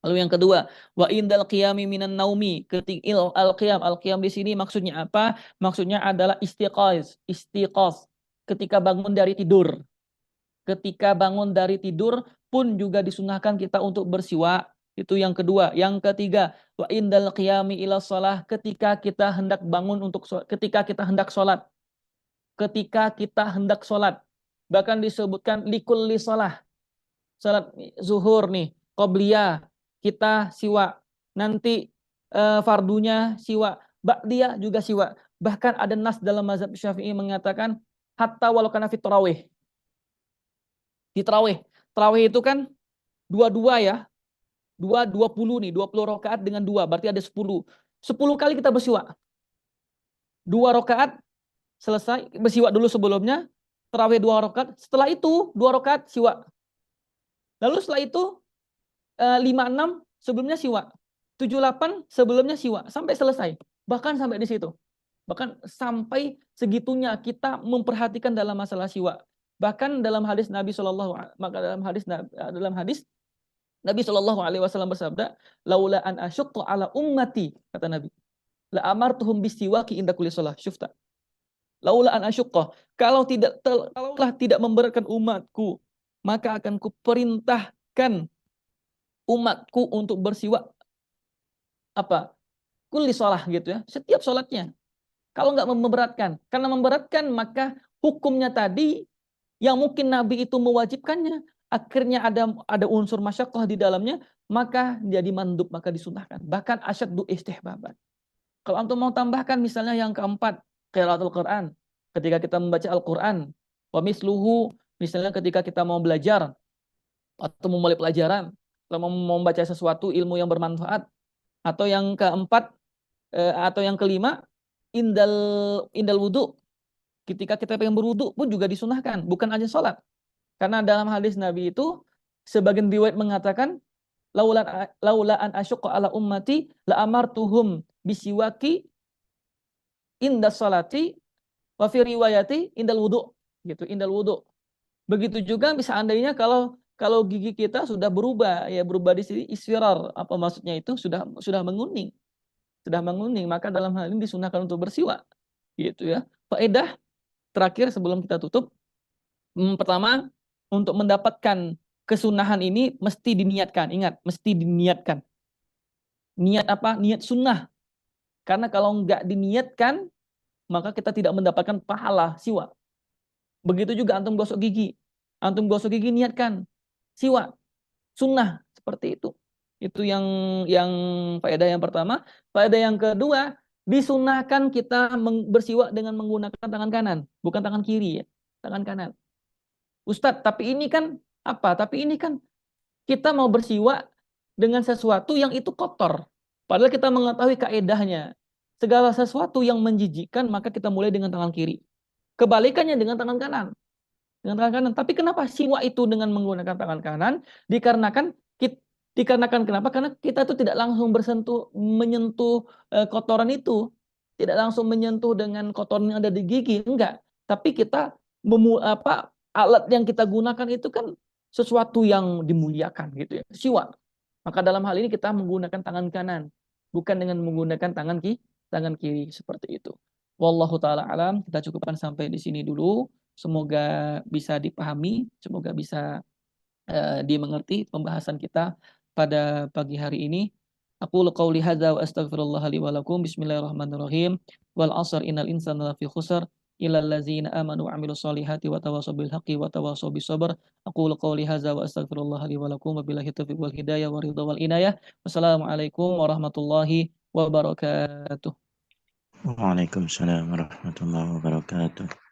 Lalu yang kedua, wa indal qiyami minan naumi. Ketika al-qiyam di sini maksudnya apa? Maksudnya adalah istiqaz. Ketika bangun dari tidur. Ketika bangun dari tidur pun juga disunahkan kita untuk bersiwak. Itu yang kedua. Yang ketiga, wa indal qiyami ila shalah. Ketika kita hendak bangun ketika kita hendak sholat. Ketika kita hendak sholat. Bahkan disebutkan likulli shalah. Salat zuhur nih, qobliyah, kita siwak. Nanti fardunya siwak, ba'diyah juga siwak. Bahkan ada nas dalam mazhab Syafi'i mengatakan hatta walau kana fit tarawih. Di tarawih. Tarawih itu kan dua-dua ya. Dua 20 nih, 20 rakaat dengan dua, berarti ada 10. 10 kali kita bersiwak. 2 rakaat selesai, bersiwak dulu sebelumnya, tarawih 2 rakaat, setelah itu 2 rakaat siwak. Lalu setelah itu 56 sebelumnya siwak. 78 sebelumnya siwak. Sampai selesai. Bahkan sampai di situ. Bahkan sampai segitunya kita memperhatikan dalam masalah siwak. Bahkan dalam hadis Nabi dalam hadis Nabi Shallallahu Alaihi Wasallam bersabda, laula an asyqa ala ummati, kata Nabi, la amartuhum bisiwaki inda kulli shalah. Syufta. Laula an asyqa, kalaulah tidak memberatkan umatku, maka akan kuperintahkan umatku untuk bersiwak apa? Kulli shalah gitu ya, setiap sholatnya. Kalau nggak memberatkan, karena memberatkan maka hukumnya tadi yang mungkin Nabi itu mewajibkannya, akhirnya ada unsur masyaqqah di dalamnya, maka jadi mandub, maka disunahkan. Bahkan asyaddu istihbaban. Kalau antum mau tambahkan misalnya yang keempat, qiraatul Quran. Ketika kita membaca Al-Quran, wa misluhu, misalnya ketika kita mau belajar atau memulai pelajaran, atau mau membaca sesuatu ilmu yang bermanfaat, atau yang keempat atau yang kelima, indal wudu. Ketika kita pengen berwudu pun juga disunahkan, bukan aja sholat. Karena dalam hadis Nabi itu sebagian riwayat mengatakan laula an asyqa ala ummati la amartuhum bisiwaki inda sholati wa fi riwayati indal wudu, gitu, indal wudu. Begitu juga seandainya kalau gigi kita sudah berubah, ya berubah di sini isfirar, apa maksudnya itu sudah menguning. Sudah menguning, maka dalam hal ini disunahkan untuk bersiwak. Gitu ya. Faedah terakhir sebelum kita tutup, pertama, untuk mendapatkan kesunahan ini mesti diniatkan. Ingat, mesti diniatkan. Niat apa? Niat sunnah. Karena kalau nggak diniatkan, maka kita tidak mendapatkan pahala siwak. Begitu juga antum gosok gigi. Antum gosok gigi niatkan siwak, sunnah, seperti itu. Itu yang faedah yang pertama. Faedah yang kedua, disunahkan kita bersiwak dengan menggunakan tangan kanan, bukan tangan kiri ya, tangan kanan. Ustadz, tapi ini kan apa? Tapi ini kan kita mau bersiwak dengan sesuatu yang itu kotor. Padahal kita mengetahui kaedahnya. Segala sesuatu yang menjijikkan, maka kita mulai dengan tangan kiri. Kebalikannya dengan tangan kanan. Dengan tangan kanan. Tapi kenapa siwak itu dengan menggunakan tangan kanan? Dikarenakan kenapa? Karena kita itu tidak langsung menyentuh kotoran itu. Tidak langsung menyentuh dengan kotoran yang ada di gigi. Enggak. Tapi kita alat yang kita gunakan itu kan sesuatu yang dimuliakan gitu ya. Siwak. Maka dalam hal ini kita menggunakan tangan kanan. Bukan dengan menggunakan tangan kiri. Seperti itu. Wallahu ta'ala alam. Kita cukupkan sampai di sini dulu. Semoga bisa dipahami. Semoga bisa dimengerti pembahasan kita pada pagi hari ini. Aku qauli hadza wa astaghfirullah li wa lakum. Bismillahirrahmanirrahim. Wal 'asr innal insana lafi khusr illa allazina amanu wa 'amilus solihati wa tawassaw bil haqqi wa tawassaw bis sabr. Aku qauli hadza wa astaghfirullah li wa lakum. Wabillahi taufiq wal hidayah wa ridha wal inayah. Wassalamualaikum warahmatullahi wabarakatuh. Waalaikumsalam warahmatullahi wabarakatuh.